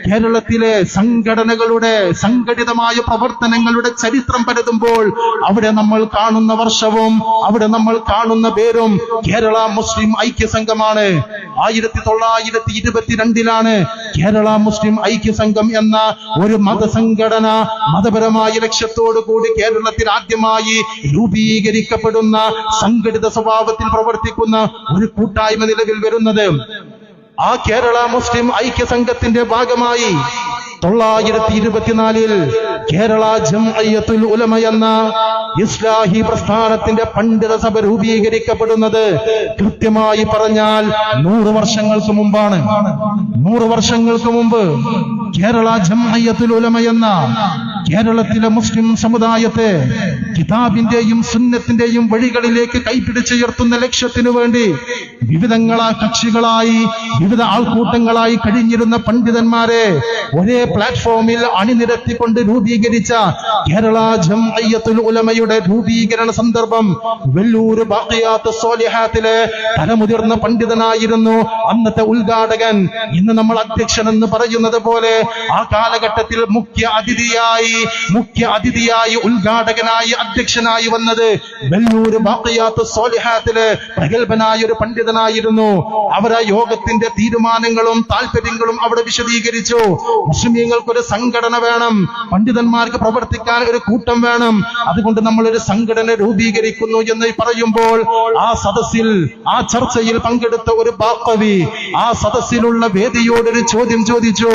കേരളത്തിലെ സംഘടനകളുടെ സംഘടിതമായ പ്രവർത്തനങ്ങളുടെ ചരിത്രം പരതുമ്പോൾ അവിടെ നമ്മൾ കാണുന്ന വർഷവും അവിടെ നമ്മൾ കാണുന്ന പേരും കേരള മുസ്ലിം ഐക്യ സംഘമാണ്. 1922 കേരള മുസ്ലിം ഐക്യ സംഘം എന്ന ഒരു മതസംഘടന മതപരമായ ലക്ഷ്യത്തോടു കൂടി കേരളത്തിൽ ആദ്യമായി രൂപീകരിക്കപ്പെടുന്ന സംഘടിത സ്വഭാവത്തിൽ പ്രവർത്തിക്കുന്ന ഒരു കൂട്ടായ്മ നിലവിൽ വരുന്നത്. ആ കേരള മുസ്ലിം ഐക്യ സംഘത്തിന്റെ ഭാഗമായി 1924 കേരള ജംഇയ്യത്തുൽ ഉലമ എന്ന ഇസ്ലാഹി പ്രസ്ഥാനത്തിന്റെ പണ്ഡിത സഭ രൂപീകരിക്കപ്പെടുന്നത് കൃത്യമായി പറഞ്ഞാൽ 100 വർഷങ്ങൾക്ക് മുമ്പാണ്. 100 വർഷങ്ങൾക്ക് മുമ്പ് കേരള ജംഇയ്യത്തുൽ ഉലമ എന്ന കേരളത്തിലെ മുസ്ലിം സമുദായത്തെ കിതാബിന്റെയും സുന്നത്തിന്റെയും വഴികളിലേക്ക് കൈപിടിച്ചുയർത്തുന്ന ലക്ഷ്യത്തിനു വേണ്ടി കക്ഷികളായി വിവിധ ആൾക്കൂട്ടങ്ങളായി കഴിഞ്ഞിരുന്ന പണ്ഡിതന്മാരെ ഒരേ പ്ലാറ്റ്ഫോമിൽ അണിനിരത്തിക്കൊണ്ട് രൂപീകരിച്ച കേരള ജംഇയ്യത്തുൽ ഉലമയുടെ രൂപീകരണ സന്ദർഭം വെല്ലൂർ ബാഖിയാത്ത് സ്വാലിഹാത്തിലെ തലമുതിർന്ന പണ്ഡിതനായിരുന്നു അന്നത്തെ ഉദ്ഘാടകൻ. ഇന്ന് നമ്മൾ അധ്യക്ഷൻ എന്ന് പറയുന്നത് പോലെ ആ കാലഘട്ടത്തിൽ മുഖ്യ അതിഥിയായി ഉദ്ഘാടകനായി അധ്യക്ഷനായി വന്നത് വെല്ലൂർ ബാഖിയാത്ത് സ്വാലിഹാത്തിലെ പ്രഗത്ഭനായ ഒരു പണ്ഡിതനായിരുന്നു. അവരാ യോഗത്തിന്റെ തീരുമാനങ്ങളും താല്പര്യങ്ങളും അവിടെ വിശദീകരിച്ചു. മുസ്ലിമീങ്ങൾക്കൊരു സംഘടന വേണം, പണ്ഡിതന്മാർക്ക് പ്രവർത്തിക്കാൻ ഒരു കൂട്ടം വേണം, അതുകൊണ്ട് നമ്മൾ ഒരു സംഘടന രൂപീകരിക്കുന്നു എന്ന് പറയുമ്പോൾ ആ ചർച്ചയിൽ പങ്കെടുത്ത ഒരു ബാഖവി ആ സദസ്സിലുള്ള വേദിയോടൊരു ചോദ്യം ചോദിച്ചു,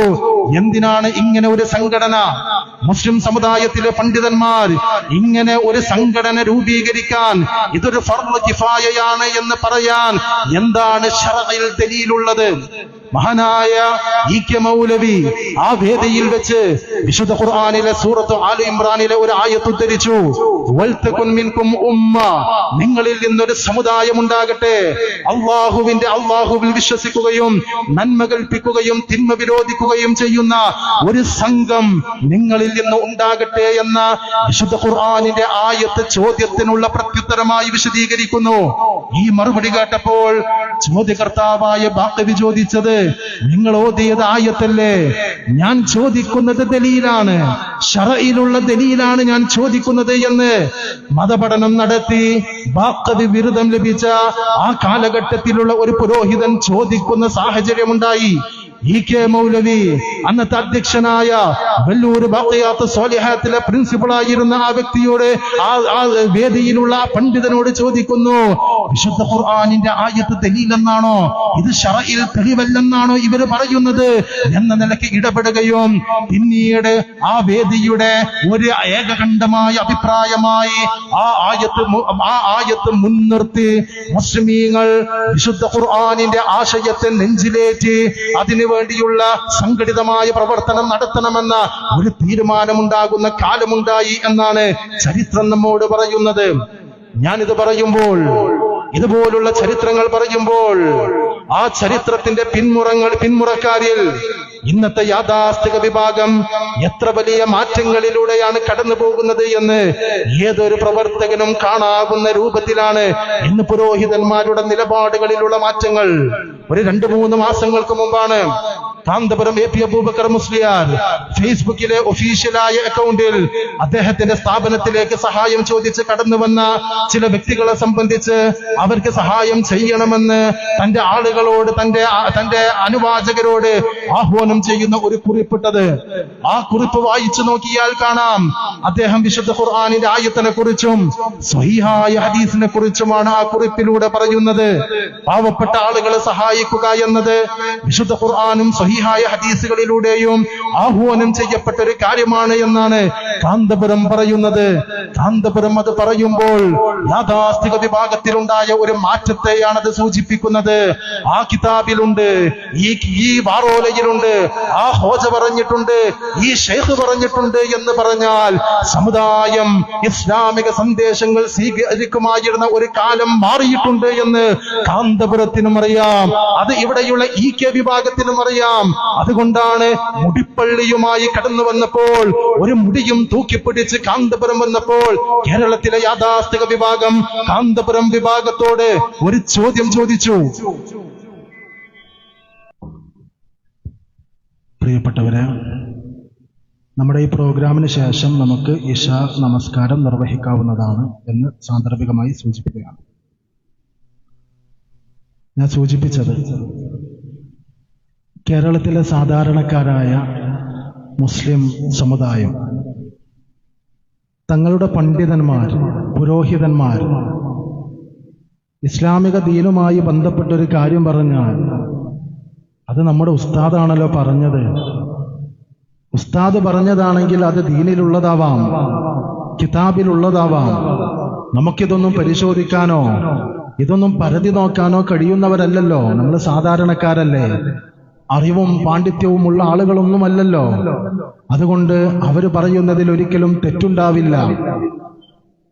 എന്തിനാണ് ഇങ്ങനെ ഒരു സംഘടന? മുസ്ലിം സമുദായത്തിലെ പണ്ഡിതന്മാർ ഇങ്ങനെ ഒരു സംഘടന രൂപീകരിക്കാൻ ഇതൊരു ഫർള് കിഫായയാണ് എന്ന് പറയാൻ എന്താണ് ശറഇൽ ദലീലുള്ളത്? മഹാനായ ഇ.കെ. മൗലവി ആ വേദിയിൽ വെച്ച് വിശുദ്ധ ഖുർആനിലെ സൂറത്ത് ആല ഇംറാനിലെ ഒരു ആയത്ത് ഉദ്ധരിച്ചു, വൽതകുൻ മിൻകും ഉമ്മ, നിങ്ങളിൽ നിന്നൊരു സമുദായം ഉണ്ടാകട്ടെ, അല്ലാഹുവിൽ വിശ്വസിക്കുകയും നന്മ കൽപ്പിക്കുകയും തിന്മ വിരോധിക്കുകയും ചെയ്യുന്ന ഒരു സംഘം നിങ്ങളിൽ നിന്ന് ഉണ്ടാകട്ടെ എന്ന വിശുദ്ധ ഖുർആനിന്റെ ആയത്ത് ചോദ്യത്തിനുള്ള പ്രത്യുത്തരമായി വിശദീകരിക്കുന്നു. ഈ മറുപടി കേട്ടപ്പോൾ ചോദ്യകർത്താവായ ബാഖവി ചോദിച്ചത്, നിങ്ങൾ ഓതിയത് ആയത്തല്ലേ? ഞാൻ ചോദിക്കുന്നത് ദലീലാണ്, ശറഇലുള്ള ദലീലാണ് ഞാൻ ചോദിക്കുന്നത് എന്ന് മതപഠനം നടത്തി ബാഖവി ബിരുദം ലഭിച്ച ആ കാലഘട്ടത്തിലുള്ള ഒരു പുരോഹിതൻ ചോദിക്കുന്ന സാഹചര്യമുണ്ടായി. ഇ.കെ. മൗലവി അന്നത്തെ അധ്യക്ഷനായ വെല്ലൂർ ബാഖിയാത്ത് സ്വാലിഹാത്തിലെ പ്രിൻസിപ്പളായിരുന്ന ആ വ്യക്തിയോട് ആ വേദിയിലുള്ള പണ്ഡിതനോട് ചോദിക്കുന്നു, വിശുദ്ധ ഖുർആനിന്റെ ആയത്ത് ദലീലെന്നാണോ, ഇത് ശറഇൽ തെളിവല്ലെന്നാണോ ഇവർ പറയുന്നത് എന്ന നിലയ്ക്ക് ഇടപെടുകയും പിന്നീട് ആ വേദിയുടെ ഒരു ഏകകണ്ഠമായ അഭിപ്രായമായി ആ ആയത്ത് മുൻനിർത്തി മുസ്ലിമീങ്ങൾ വിശുദ്ധ ഖുർആനിന്റെ ആശയത്തെ നെഞ്ചിലേറ്റി അതിനു വേണ്ടിയുള്ള സംഘടിതമായ പ്രവർത്തനം നടത്തണമെന്ന ഒരു തീരുമാനമുണ്ടാകുന്ന കാലമുണ്ടായി എന്നാണ് ചരിത്രം നമ്മോട് പറയുന്നത്. ഞാനിത് പറയുമ്പോൾ, ഇതുപോലുള്ള ചരിത്രങ്ങൾ പറയുമ്പോൾ ആ ചരിത്രത്തിന്റെ പിന്മുറക്കാരിൽ ഇന്നത്തെ യാഥാസ്ഥിക വിഭാഗം എത്ര വലിയ മാറ്റങ്ങളിലൂടെയാണ് കടന്നു പോകുന്നത് എന്ന് ഏതൊരു പ്രവർത്തകനും കാണാവുന്ന രൂപത്തിലാണ് ഇന്ന് പുരോഹിതന്മാരുടെ നിലപാടുകളിലുള്ള മാറ്റങ്ങൾ. ഒരു 2-3 മാസങ്ങൾക്ക് മുമ്പാണ് കാന്തപുരം എ പി അബൂബക്കർ മുസ്ലിയാർ ഫേസ്ബുക്കിലെ ഒഫീഷ്യലായ അക്കൗണ്ടിൽ അദ്ദേഹത്തിന്റെ സ്ഥാപനത്തിലേക്ക് സഹായം ചോദിച്ച് കടന്നു വന്ന ചില വ്യക്തികളെ സംബന്ധിച്ച് അവർക്ക് സഹായം ചെയ്യണമെന്ന് തന്റെ ആളുകളോട് തന്റെ അനുവാചകരോട് ആഹ്വാനം ചെയ്യുന്ന ഒരു കുറിപ്പിട്ടത്. ആ കുറിപ്പ് വായിച്ചു നോക്കിയാൽ കാണാം, അദ്ദേഹം വിശുദ്ധ ഖുർആനിന്റെ ആയത്തിനെ കുറിച്ചും സ്വഹീഹായ ഹദീസിനെ കുറിച്ചുമാണ് ആ കുറിപ്പിലൂടെ പറയുന്നത്. പാവപ്പെട്ട ആളുകളെ സഹായിക്കുക എന്നത് വിശുദ്ധ ഖുർആനും സ്വഹീഹായ ഹദീസുകളിലൂടെയും ആഹ്വാനം ചെയ്യപ്പെട്ട ഒരു കാര്യമാണ് എന്നാണ് കാന്തപുരം പറയുന്നത്. കാന്തപുരം അത് പറയുമ്പോൾ യാഥാസ്ഥിക വിഭാഗത്തിലുണ്ടായ ഒരു മാറ്റത്തെയാണത് സൂചിപ്പിക്കുന്നത്. ആ കിതാബിലുണ്ട്, ഈ വാറോലയിലുണ്ട്, ആ ഹോജ പറഞ്ഞിട്ടുണ്ട്, ഈ ഷെയ്ഖ് പറഞ്ഞിട്ടുണ്ട് എന്ന് പറഞ്ഞാൽ സമുദായം ഇസ്ലാമിക സന്ദേശങ്ങൾ സ്വീകരിക്കുമായിരുന്ന ഒരു കാലം മാറിയിട്ടുണ്ട് എന്ന് കാന്തപുരത്തിനും അറിയാം, അത് ഇവിടെയുള്ള ഇ.കെ. വിഭാഗത്തിനും അറിയാം. അതുകൊണ്ടാണ് മുടിപ്പള്ളിയുമായി കടന്നു വന്നപ്പോൾ, ഒരു മുടിയും തൂക്കിപ്പിടിച്ച് കാന്തപുരം വന്നപ്പോൾ കേരളത്തിലെ യാഥാസ്ഥിക വിഭാഗം കാന്തപുരം വിഭാഗത്തോട് ഒരു ചോദ്യം ചോദിച്ചു. പ്രിയപ്പെട്ടവരെ, നമ്മുടെ ഈ പ്രോഗ്രാമിന് ശേഷം നമുക്ക് ഇശാ നമസ്കാരം നിർവഹിക്കാവുന്നതാണ് എന്ന് സാന്ദർഭികമായി സൂചിപ്പിക്കുകയാണ്. ഞാൻ സൂചിപ്പിച്ചത് കേരളത്തിലെ സാധാരണക്കാരായ മുസ്ലിം സമുദായം തങ്ങളുടെ പണ്ഡിതന്മാർ, പുരോഹിതന്മാർ ഇസ്ലാമിക ദീനുമായി ബന്ധപ്പെട്ടൊരു കാര്യം പറഞ്ഞാൽ അത് നമ്മുടെ ഉസ്താദാണല്ലോ പറഞ്ഞത്. ഉസ്താദ് പറഞ്ഞതാണെങ്കിൽ അത് ദീനിലുള്ളതാവാം, കിതാബിലുള്ളതാവാം. നമുക്കിതൊന്നും പരിശോധിക്കാനോ ഇതൊന്നും പരതി നോക്കാനോ കഴിയുന്നവരല്ലല്ലോ. നമ്മൾ സാധാരണക്കാരല്ലേ, അറിവും പാണ്ഡിത്യവും ഉള്ള ആളുകളൊന്നുമല്ലല്ലോ. അതുകൊണ്ട് അവര് പറയുന്നതിൽ ഒരിക്കലും തെറ്റുണ്ടാവില്ല.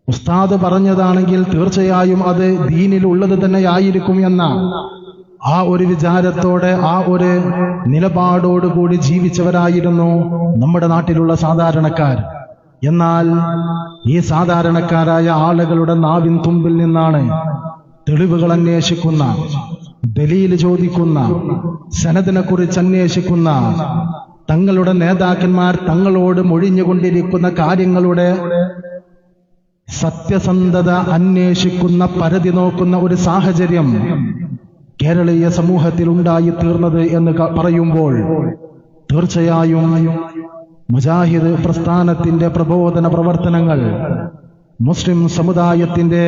ഉസ്താദ് പറഞ്ഞതാണെങ്കിൽ തീർച്ചയായും അത് ദീനിലുള്ളത് തന്നെയായിരിക്കും എന്ന ആ ഒരു വിചാരത്തോടെ, ആ ഒരു നിലപാടോടുകൂടി ജീവിച്ചവരായിരുന്നു നമ്മുടെ നാട്ടിലുള്ള സാധാരണക്കാർ. എന്നാൽ ഈ സാധാരണക്കാരായ ആളുകളുടെ നാവിൻ തുമ്പിൽ നിന്നാണ് തെളിവുകൾ അന്വേഷിക്കുന്ന, ദലീൽ ചോദിക്കുന്ന, സനദിനെ കുറിച്ച് അന്വേഷിക്കുന്ന, തങ്ങളുടെ നേതാക്കന്മാർ തങ്ങളോട് മൊഴിഞ്ഞുകൊണ്ടിരിക്കുന്ന കാര്യങ്ങളുടെ സത്യസന്ധത അന്വേഷിക്കുന്ന, പരതി നോക്കുന്ന ഒരു സാഹചര്യം കേരളീയ സമൂഹത്തിൽ ഉണ്ടായി തീർന്നത് എന്ന് പറയുമ്പോൾ തീർച്ചയായും മുജാഹിദ് പ്രസ്ഥാനത്തിന്റെ പ്രബോധന പ്രവർത്തനങ്ങൾ മുസ്ലിം സമുദായത്തിന്റെ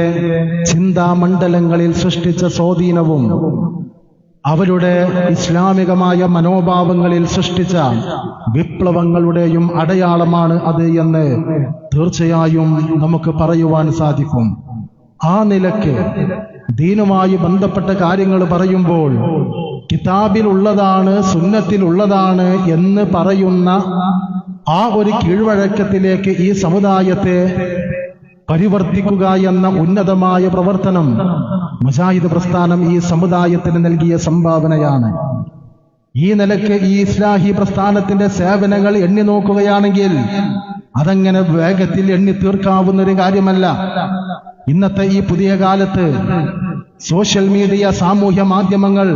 ചിന്താമണ്ഡലങ്ങളിൽ സൃഷ്ടിച്ച സ്വാധീനവും അവരുടെ ഇസ്ലാമികമായ മനോഭാവങ്ങളിൽ സൃഷ്ടിച്ച വിപ്ലവങ്ങളുടെയും അടയാളമാണ് അത് എന്ന് തീർച്ചയായും നമുക്ക് പറയുവാൻ സാധിക്കും. ആ നിലയ്ക്ക് ദീനുമായി ബന്ധപ്പെട്ട കാര്യങ്ങൾ പറയുമ്പോൾ കിതാബിലുള്ളതാണ്, സുന്നത്തിലുള്ളതാണ് എന്ന് പറയുന്ന ആ ഒരു കീഴ്വഴക്കത്തിലേക്ക് ഈ സമുദായത്തെ പരിവർത്തിക്കുക എന്ന ഉന്നതമായ പ്രവർത്തനം മുജാഹിദ് പ്രസ്ഥാനം ഈ സമുദായത്തിന് നൽകിയ സംഭാവനയാണ്. ഈ നിലയ്ക്ക് ഈ ഇസ്ലാഹി പ്രസ്ഥാനത്തിന്റെ സേവനങ്ങൾ എണ്ണി നോക്കുകയാണെങ്കിൽ അതങ്ങനെ വേഗത്തിൽ എണ്ണി തീർക്കാവുന്ന ഒരു കാര്യമല്ല. ഇന്നത്തെ ഈ പുതിയ കാലത്ത് സോഷ്യൽ മീഡിയ, സാമൂഹ്യ മാധ്യമങ്ങൾ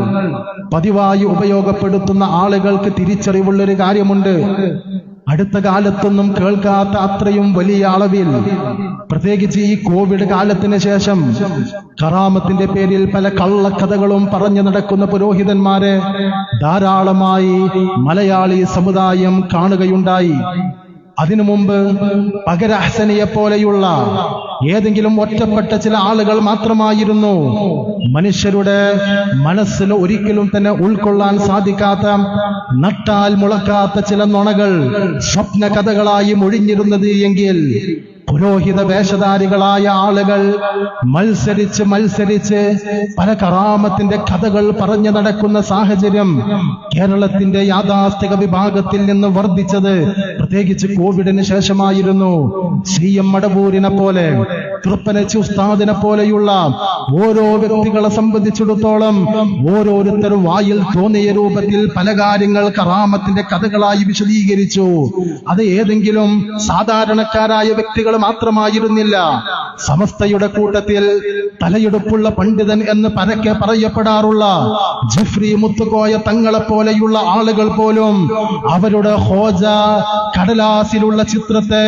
പതിവായി ഉപയോഗപ്പെടുത്തുന്ന ആളുകൾക്ക് തിരിച്ചറിവുള്ളൊരു കാര്യമുണ്ട്. അടുത്ത കാലത്തൊന്നും കേൾക്കാത്ത അത്രയും വലിയ അളവിൽ, പ്രത്യേകിച്ച് ഈ കോവിഡ് കാലത്തിന് ശേഷം കറാമത്തിന്റെ പേരിൽ പല കള്ളക്കഥകളും പറഞ്ഞു നടക്കുന്ന പുരോഹിതന്മാരെ ധാരാളമായി മലയാളി സമുദായം കാണുകയുണ്ടായി. അതിനു മുമ്പ് പകരഹസനിയെ പോലെയുള്ള ഏതെങ്കിലും ഒറ്റപ്പെട്ട ചില ആളുകൾ മാത്രമായിരുന്നു മനുഷ്യരുടെ മനസ്സിൽ ഒരിക്കലും തന്നെ ഉൾക്കൊള്ളാൻ സാധിക്കാത്ത, നട്ടാൽ മുളക്കാത്ത ചില നുണകൾ സ്വപ്ന കഥകളായി മൊഴിഞ്ഞിരുന്നത് എങ്കിൽ പുരോഹിത വേഷധാരികളായ ആളുകൾ മത്സരിച്ച് പല കറാമത്തിന്റെ കഥകൾ പറഞ്ഞു നടക്കുന്ന സാഹചര്യം കേരളത്തിന്റെ യാഥാസ്ഥിക വിഭാഗത്തിൽ നിന്ന് വർദ്ധിച്ചത് പ്രത്യേകിച്ച് കോവിഡിന് ശേഷമായിരുന്നു. CM മടവൂരിനെ പോലെ, കൃപ്പനച്ചി ഉസ്താദിനെ പോലെയുള്ള ഓരോ വ്യക്തികളെ സംബന്ധിച്ചിടത്തോളം ഓരോരുത്തർ വായിൽ തോന്നിയ രൂപത്തിൽ പല കാര്യങ്ങൾ കറാമത്തിന്റെ കഥകളായി വിശദീകരിച്ചു. അത് ഏതെങ്കിലും സാധാരണക്കാരായ വ്യക്തികൾ മാത്രമായിരുന്നില്ല. സമസ്തയുടെ കൂട്ടത്തിൽ തലയെടുപ്പുള്ള പണ്ഡിതൻ എന്ന് പരക്കെ പറയപ്പെടാറുള്ള ജിഫ്രി മുത്തുകോയ തങ്ങളെ പോലെയുള്ള ആളുകൾ പോലും അവരുടെ ഹോജ കടലാസിലുള്ള ചിത്രത്തെ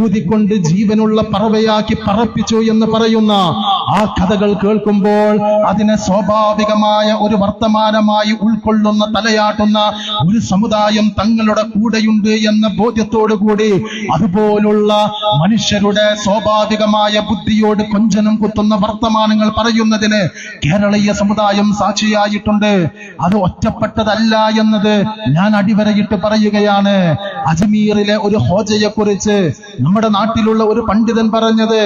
ഊതിക്കൊണ്ട് ജീവനുള്ള പറവയാക്കി പറപ്പിച്ചു എന്ന് പറയുന്ന ആ കഥകൾ കേൾക്കുമ്പോൾ അതിനെ സ്വാഭാവികമായ ഒരു വർത്തമാനമായി ഉൾക്കൊള്ളുന്ന, തലയാട്ടുന്ന ഒരു സമുദായം തങ്ങളുടെ കൂടെയുണ്ട് എന്ന ബോധ്യത്തോടുകൂടി അതുപോലുള്ള മനുഷ്യരുടെ സ്വാഭാവികമായ ബുദ്ധിയോട് കൊഞ്ചനം കുത്തുന്ന വർത്തമാനങ്ങൾ പറയുന്നതിന് കേരളീയ സമുദായം സാക്ഷിയായിട്ടുണ്ട്. അത് ഒറ്റപ്പെട്ടതല്ല എന്നത് ഞാൻ അടിവരയിട്ട് പറയുകയാണ്. അജ്മീറിലെ ഒരു ഹോജയെ കുറിച്ച് നമ്മുടെ നാട്ടിലുള്ള ഒരു പണ്ഡിതൻ പറഞ്ഞത്,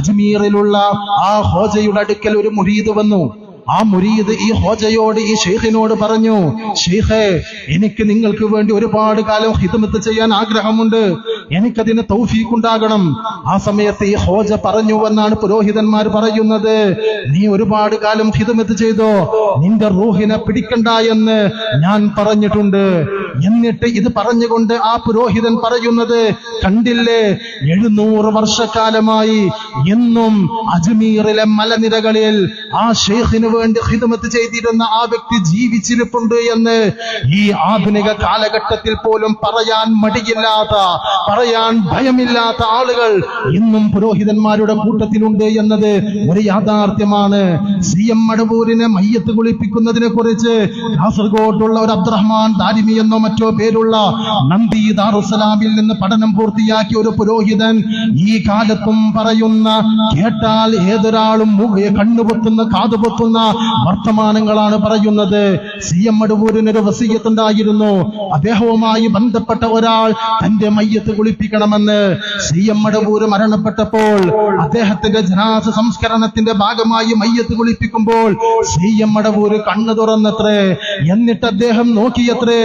അജ്മീറിലുള്ള ആ ഹോജയുടെ അടുക്കൽ ഒരു മുരീദ് വന്നു. ആ മുരീദ് ഈ ഹോജയോട്, ഈ ഷെയ്ഖിനോട് പറഞ്ഞു, ഷെയ്ഖേ, എനിക്ക് നിങ്ങൾക്ക് വേണ്ടി ഒരുപാട് കാലം ഖിദ്മത്ത് ചെയ്യാൻ ആഗ്രഹമുണ്ട്, എനിക്കതിന് തൗഫീഖ് ഉണ്ടാകണം. ആ സമയത്ത് ഈ ഹോജ പറഞ്ഞുവെന്നാണ് പുരോഹിതന്മാർ പറയുന്നത്, നീ ഒരുപാട് കാലം ഖിദ്മത്ത് ചെയ്തോ, നിന്റെ റൂഹിനെ പിടിക്കണ്ട എന്ന് ഞാൻ പറഞ്ഞിട്ടുണ്ട്. എന്നിട്ട് ഇത് പറഞ്ഞുകൊണ്ട് ആ പുരോഹിതൻ പറയുന്നത്, കണ്ടില്ലേ, 700 വർഷക്കാലമായി എന്നും അജ്മീറിലെ മലനിരകളിൽ ആ ഷെയ്ഖിന് വേണ്ടി ഖിദ്മത്ത് ചെയ്തിരുന്ന ആ വ്യക്തി ജീവിച്ചിരിപ്പുണ്ട് എന്ന് ഈ ആധുനിക കാലഘട്ടത്തിൽ പോലും പറയാൻ മടിയില്ലാത്ത, പറയാൻ ഭയമില്ലാത്ത ആളുകൾ ഇന്നും പുരോഹിതന്മാരുടെ കൂട്ടത്തിലുണ്ട് എന്നത് ഒരു യാഥാർത്ഥ്യമാണ്. CM മടവൂരിനെ മയ്യത്ത് കുളിപ്പിക്കുന്നതിനെ കുറിച്ച് കാസർഗോഡുള്ള ഒരു അബ്ദുറഹ്മാൻ ദാരിമി എന്നോ മറ്റോ പേരുള്ള നന്ദി ദാറുസലാമിൽ നിന്ന് പഠനം പൂർത്തിയാക്കിയ ഒരു പുരോഹിതൻ ഈ കാലത്തും പറയുന്ന, കേട്ടാൽ ഏതൊരാളും കണ്ണുപൊത്തുന്ന, കാതുപൊത്തുന്ന വർത്തമാനങ്ങളാണ് പറയുന്നത്. CM മടവൂരിനൊരു വസിയ്യത്തുണ്ടായിരുന്നു, അദ്ദേഹവുമായി ബന്ധപ്പെട്ട ഒരാൾ തന്റെ മയ്യത്ത് കുളിപ്പിക്കണമെന്ന്. CM മടവൂര് മരണപ്പെട്ടപ്പോൾ അദ്ദേഹത്തിന്റെ ജനാസ സംസ്കരണത്തിന്റെ ഭാഗമായി മയ്യത്ത് കുളിപ്പിക്കുമ്പോൾ CM മടവൂര് കണ്ണു തുറന്നത്രേ. എന്നിട്ട് അദ്ദേഹം നോക്കിയത്രേ,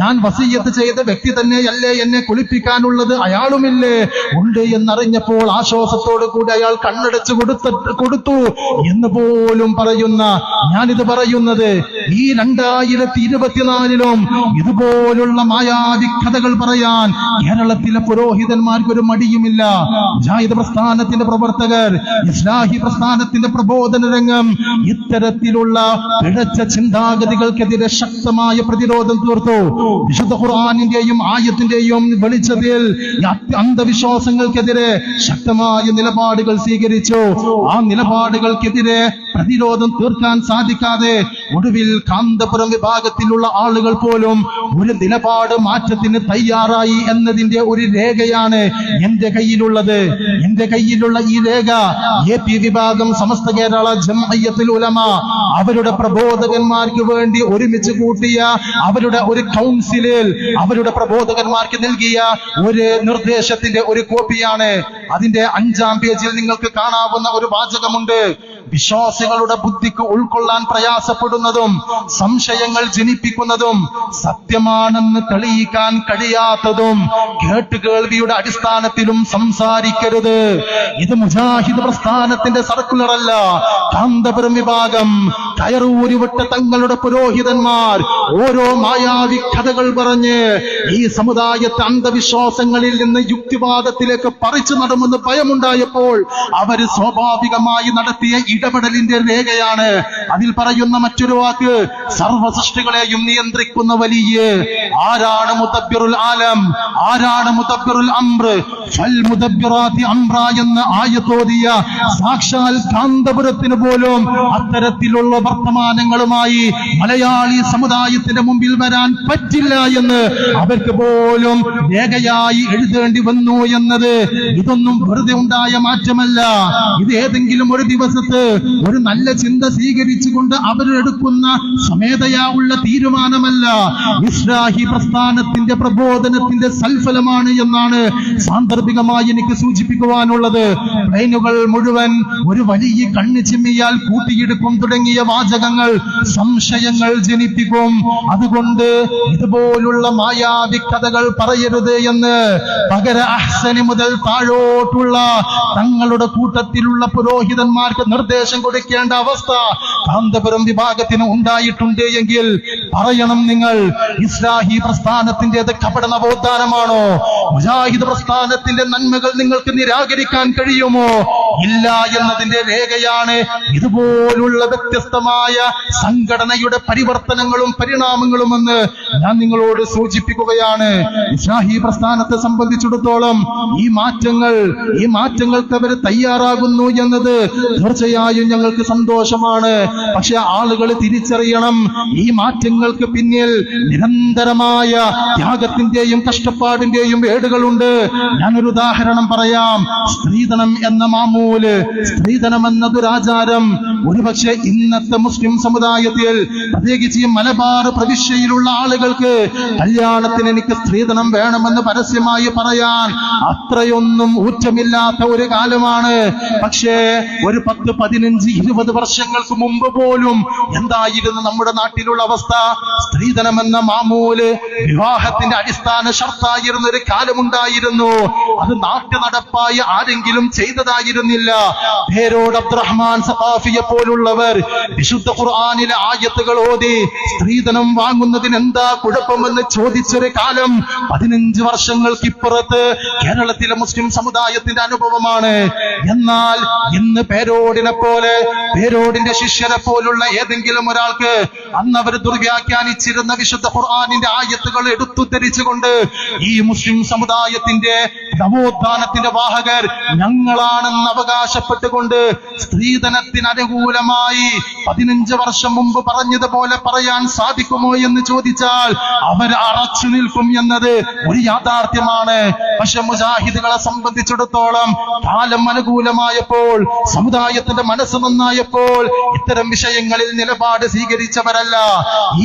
ഞാൻ വസിയ്യത്ത് ചെയ്ത വ്യക്തി തന്നെയല്ലേ എന്നെ കുളിപ്പിക്കാനുള്ളത്? അയാളുമില്ലേ? ഉണ്ട് എന്നറിഞ്ഞപ്പോൾ ആശ്വാസത്തോടു കൂടി അയാൾ കണ്ണടച്ചു കൊടുത്തു എന്ന് പോലും പറയുന്ന, ഞാനിത് പറയുന്നത് ഈ 2024 ഇതുപോലുള്ള മായാവി കഥകൾ പറയാൻ കേരളത്തിലെ പുരോഹിതന്മാർക്കൊരു മടിയുമില്ല. മുജാഹിദ് പ്രസ്ഥാനത്തിന്റെ പ്രവർത്തകർ, ഇസ്ലാഹി പ്രസ്ഥാനത്തിന്റെ പ്രബോധന രംഗം ഇത്തരത്തിലുള്ള പിഴച്ച ചിന്താഗതികൾക്കെതിരെ ശക്തമായ പ്രതിരോധം തീർത്തു. വിശുദ്ധ ഖുർആനിന്റെയും ആയത്തിന്റെയും വെളിച്ചത്തിൽ അന്ധവിശ്വാസങ്ങൾക്കെതിരെ ശക്തമായ നിലപാടുകൾ സ്വീകരിച്ചു. ആ നിലപാടുകൾക്കെതിരെ പ്രതിരോധം തീർക്കാൻ സാധിക്കാതെ ഒടുവിൽ കാന്തപുരം വിഭാഗത്തിലുള്ള ആളുകൾ പോലും ഒരു നിലപാട് മാറ്റത്തിന് തയ്യാറായി എന്നതിന്റെ ഒരു രേഖയാണ് എന്റെ കയ്യിലുള്ളത്. എന്റെ കയ്യിലുള്ള ഈ രേഖ AP വിഭാഗം സമസ്ത കേരള ജംഇയ്യത്തുൽ ഉലമ അവരുടെ പ്രബോധകന്മാർക്ക് വേണ്ടി ഒരുമിച്ച് കൂട്ടിയ അവരുടെ ഒരു കൗൺസിലിൽ അവരുടെ പ്രബോധകന്മാർക്ക് നൽകിയ ഒരു നിർദ്ദേശത്തിന്റെ ഒരു കോപ്പിയാണ്. അതിന്റെ 5-ാം പേജിൽ നിങ്ങൾക്ക് കാണാവുന്ന ഒരു വാചകമുണ്ട്. വിശ്വാസികളുടെ ബുദ്ധിക്ക് ഉൾക്കൊള്ളാൻ പ്രയാസപ്പെടുന്നതും സംശയങ്ങൾ ജനിപ്പിക്കുന്നതും സത്യമാണെന്ന് തെളിയിക്കാൻ കഴിയാത്തതും കേട്ടുകേൾവിയുടെ അടിസ്ഥാനത്തിലും സംസാരിക്കരുത്. ഇത് മുജാഹിദ് പ്രസ്ഥാനത്തിന്റെ സർക്കുലർ അല്ല. കാന്തപുരം വിഭാഗം കയറൂരിവിട്ട തങ്ങളുടെ പുരോഹിതന്മാർ ഓരോ മായാവി കഥകൾ പറഞ്ഞ് ഈ സമുദായത്തെ അന്ധവിശ്വാസങ്ങളിൽ നിന്ന് യുക്തിവാദത്തിലേക്ക് പറിച്ചു നടുമെന്ന് ഭയമുണ്ടായപ്പോൾ അവര് സ്വാഭാവികമായി നടത്തിയ ഇടപെടലിന്റെ രേഖയാണ്. അതിൽ പറയുന്ന മറ്റൊരു വാക്ക്, സർവ്വ സൃഷ്ടികളെയും നിയന്ത്രിക്കുന്ന വലിയ ആരാണ് മുദബ്ബിറുൽ ആലം, ആരാണ് മുദബ്ബിറുൽ അംർ, ഫൽ മുദബ്ബിറാത്തി അംറ എന്ന ആയത്തോതിയ സാക്ഷാൽ കാന്തപുരത്തിന് പോലും അത്തരത്തിലുള്ള വർത്തമാനങ്ങളുമായി മലയാളി സമുദായത്തിന്റെ മുമ്പിൽ വരാൻ പറ്റില്ല എന്ന് അവർക്ക് പോലും രേഖയായി എഴുതേണ്ടി വന്നു എന്നത് ഇതൊന്നും വെറുതെ ഉണ്ടായ മാറ്റമല്ല. ഇത് ഏതെങ്കിലും ഒരു ദിവസത്ത് ഒരു നല്ല ചിന്ത സ്വീകരിച്ചുകൊണ്ട് അവരെടുക്കുന്ന സ്വമേധയാ ഉള്ള തീരുമാനമല്ല. ഇസ്ലാഹി പ്രസ്ഥാനത്തിന്റെ പ്രബോധനത്തിന്റെ സൽഫലമാണ് എന്നാണ് സാന്ദർഭികമായി എനിക്ക് സൂചിപ്പിക്കുവാനുള്ളത്. പ്ലെയിനുകൾ മുഴുവൻ ഒരു വലിയ കണ്ണ് ചിമ്മിയാൽ കൂട്ടിയെടുക്കും തുടങ്ങിയ വാചകങ്ങൾ സംശയങ്ങൾ ജനിപ്പിക്കും. അതുകൊണ്ട് ഇതുപോലുള്ള മായാവി കഥകൾ പറയരുത് എന്ന് പകര അഹ്സനി മുതൽ താഴോട്ടുള്ള തങ്ങളുടെ കൂട്ടത്തിലുള്ള പുരോഹിതന്മാർക്ക് നിർദ്ദേശം കൊടുക്കേണ്ട അവസ്ഥ കാന്തപുരം വിഭാഗത്തിന് ഉണ്ടായിട്ടുണ്ട് എങ്കിൽ പറയണം നിങ്ങൾ. ഇസ്ലാഹി പ്രസ്ഥാനത്തിന്റേത് കപട നവോത്ഥാനമാണോ? മുജാഹിദ് പ്രസ്ഥാനത്തിന്റെ നന്മകൾ നിങ്ങൾക്ക് നിരാകരിക്കാൻ കഴിയുമോ? ഇല്ല എന്നതിന്റെ രേഖയാണ് ഇതുപോലുള്ള വ്യത്യസ്തമായ സംഘടനയുടെ പരിവർത്തനങ്ങളും പരിണാമങ്ങളുമെന്ന് ഞാൻ നിങ്ങളോട് സൂചിപ്പിക്കുകയാണ്. ഇസ്ലാഹി പ്രസ്ഥാനത്തെ സംബന്ധിച്ചിടത്തോളം ഈ മാറ്റങ്ങൾക്ക് അവർ തയ്യാറാകുന്നു എന്നത് തീർച്ചയായും ഞങ്ങൾക്ക് സന്തോഷമാണ്. പക്ഷെ ആളുകൾ തിരിച്ചറിയണം, ഈ മാറ്റങ്ങൾക്ക് പിന്നിൽ നിരന്തരമായ ത്യാഗത്തിന്റെയും കഷ്ടപ്പാടിന്റെയും ഏടുകളുണ്ട്. ഞാനൊരു ഉദാഹരണം പറയാം. സ്ത്രീധനം എന്ന മാമൂല്, സ്ത്രീധനം എന്ന ദുരാചാരം ഒരുപക്ഷെ ഇന്നത്തെ മുസ്ലിം സമുദായത്തിൽ, പ്രത്യേകിച്ച് ഈ മലബാർ പ്രവിശ്യയിലുള്ള ആളുകൾക്ക് കല്യാണത്തിന് എനിക്ക് സ്ത്രീധനം വേണമെന്ന് പരസ്യമായി പറയാൻ അത്രയൊന്നും ഊറ്റമില്ലാത്ത ഒരു കാലമാണ്. പക്ഷേ ഒരു 10, 15, 20 വർഷങ്ങൾക്ക് മുമ്പ് പോലും എന്തായിരുന്നു നമ്മുടെ നാട്ടിലുള്ള അവസ്ഥ? സ്ത്രീധനം എന്ന മാമൂല് വിവാഹത്തിന്റെ അടിസ്ഥാന ഷർത്തായിരുന്ന ഒരു കാലമുണ്ടായിരുന്നു. അത് നാട്ടു നടപ്പായി ആരെങ്കിലും ചെയ്തതായിരുന്നില്ല. പേരോട് അബ്ദുറഹ്മാൻ സഖാഫിയെ പോലുള്ളവർ വിശുദ്ധ ഖുർആനിലെ ആയത്തുകൾ ഓതി സ്ത്രീധനം വാങ്ങുന്നതിന് എന്താ കുഴപ്പമെന്ന് ചോദിച്ചൊരു കാലം 15 വർഷങ്ങൾക്കിപ്പുറത്ത് കേരളത്തിലെ മുസ്ലിം സമുദായത്തിന്റെ അനുഭവമാണ്. എന്നാൽ ഇന്ന് പേരോടിന്റെ ശിഷ്യരെ പോലുള്ള ഏതെങ്കിലും ഒരാൾക്ക് അന്ന് അവർ ദുർവ്യാഖ്യാനിച്ചിരുന്ന വിശുദ്ധ ഖുർആനിന്റെ ആയത്തുകൾ എടുത്തുദ്ധരിച്ചുകൊണ്ട് ഈ മുസ്ലിം സമുദായത്തിന്റെ നവോത്ഥാനത്തിന്റെ വാഹകർ ഞങ്ങളാണെന്ന് അവകാശപ്പെട്ടുകൊണ്ട് സ്ത്രീധനത്തിന് അനുകൂലമായി 15 വർഷം മുമ്പ് പറഞ്ഞതുപോലെ പറയാൻ സാധിക്കുമോ എന്ന് ചോദിച്ചാൽ അവർ അറച്ചു നിൽക്കും എന്നത് ഒരു യാഥാർത്ഥ്യമാണ്. പക്ഷെ മുജാഹിദുകളെ സംബന്ധിച്ചിടത്തോളം കാലം അനുകൂലമായപ്പോൾ, സമുദായത്തിന്റെ മനസ്സ് നന്നായപ്പോൾ ഇത്തരം വിഷയങ്ങളിൽ നിലപാട് സ്വീകരിച്ചവരല്ല.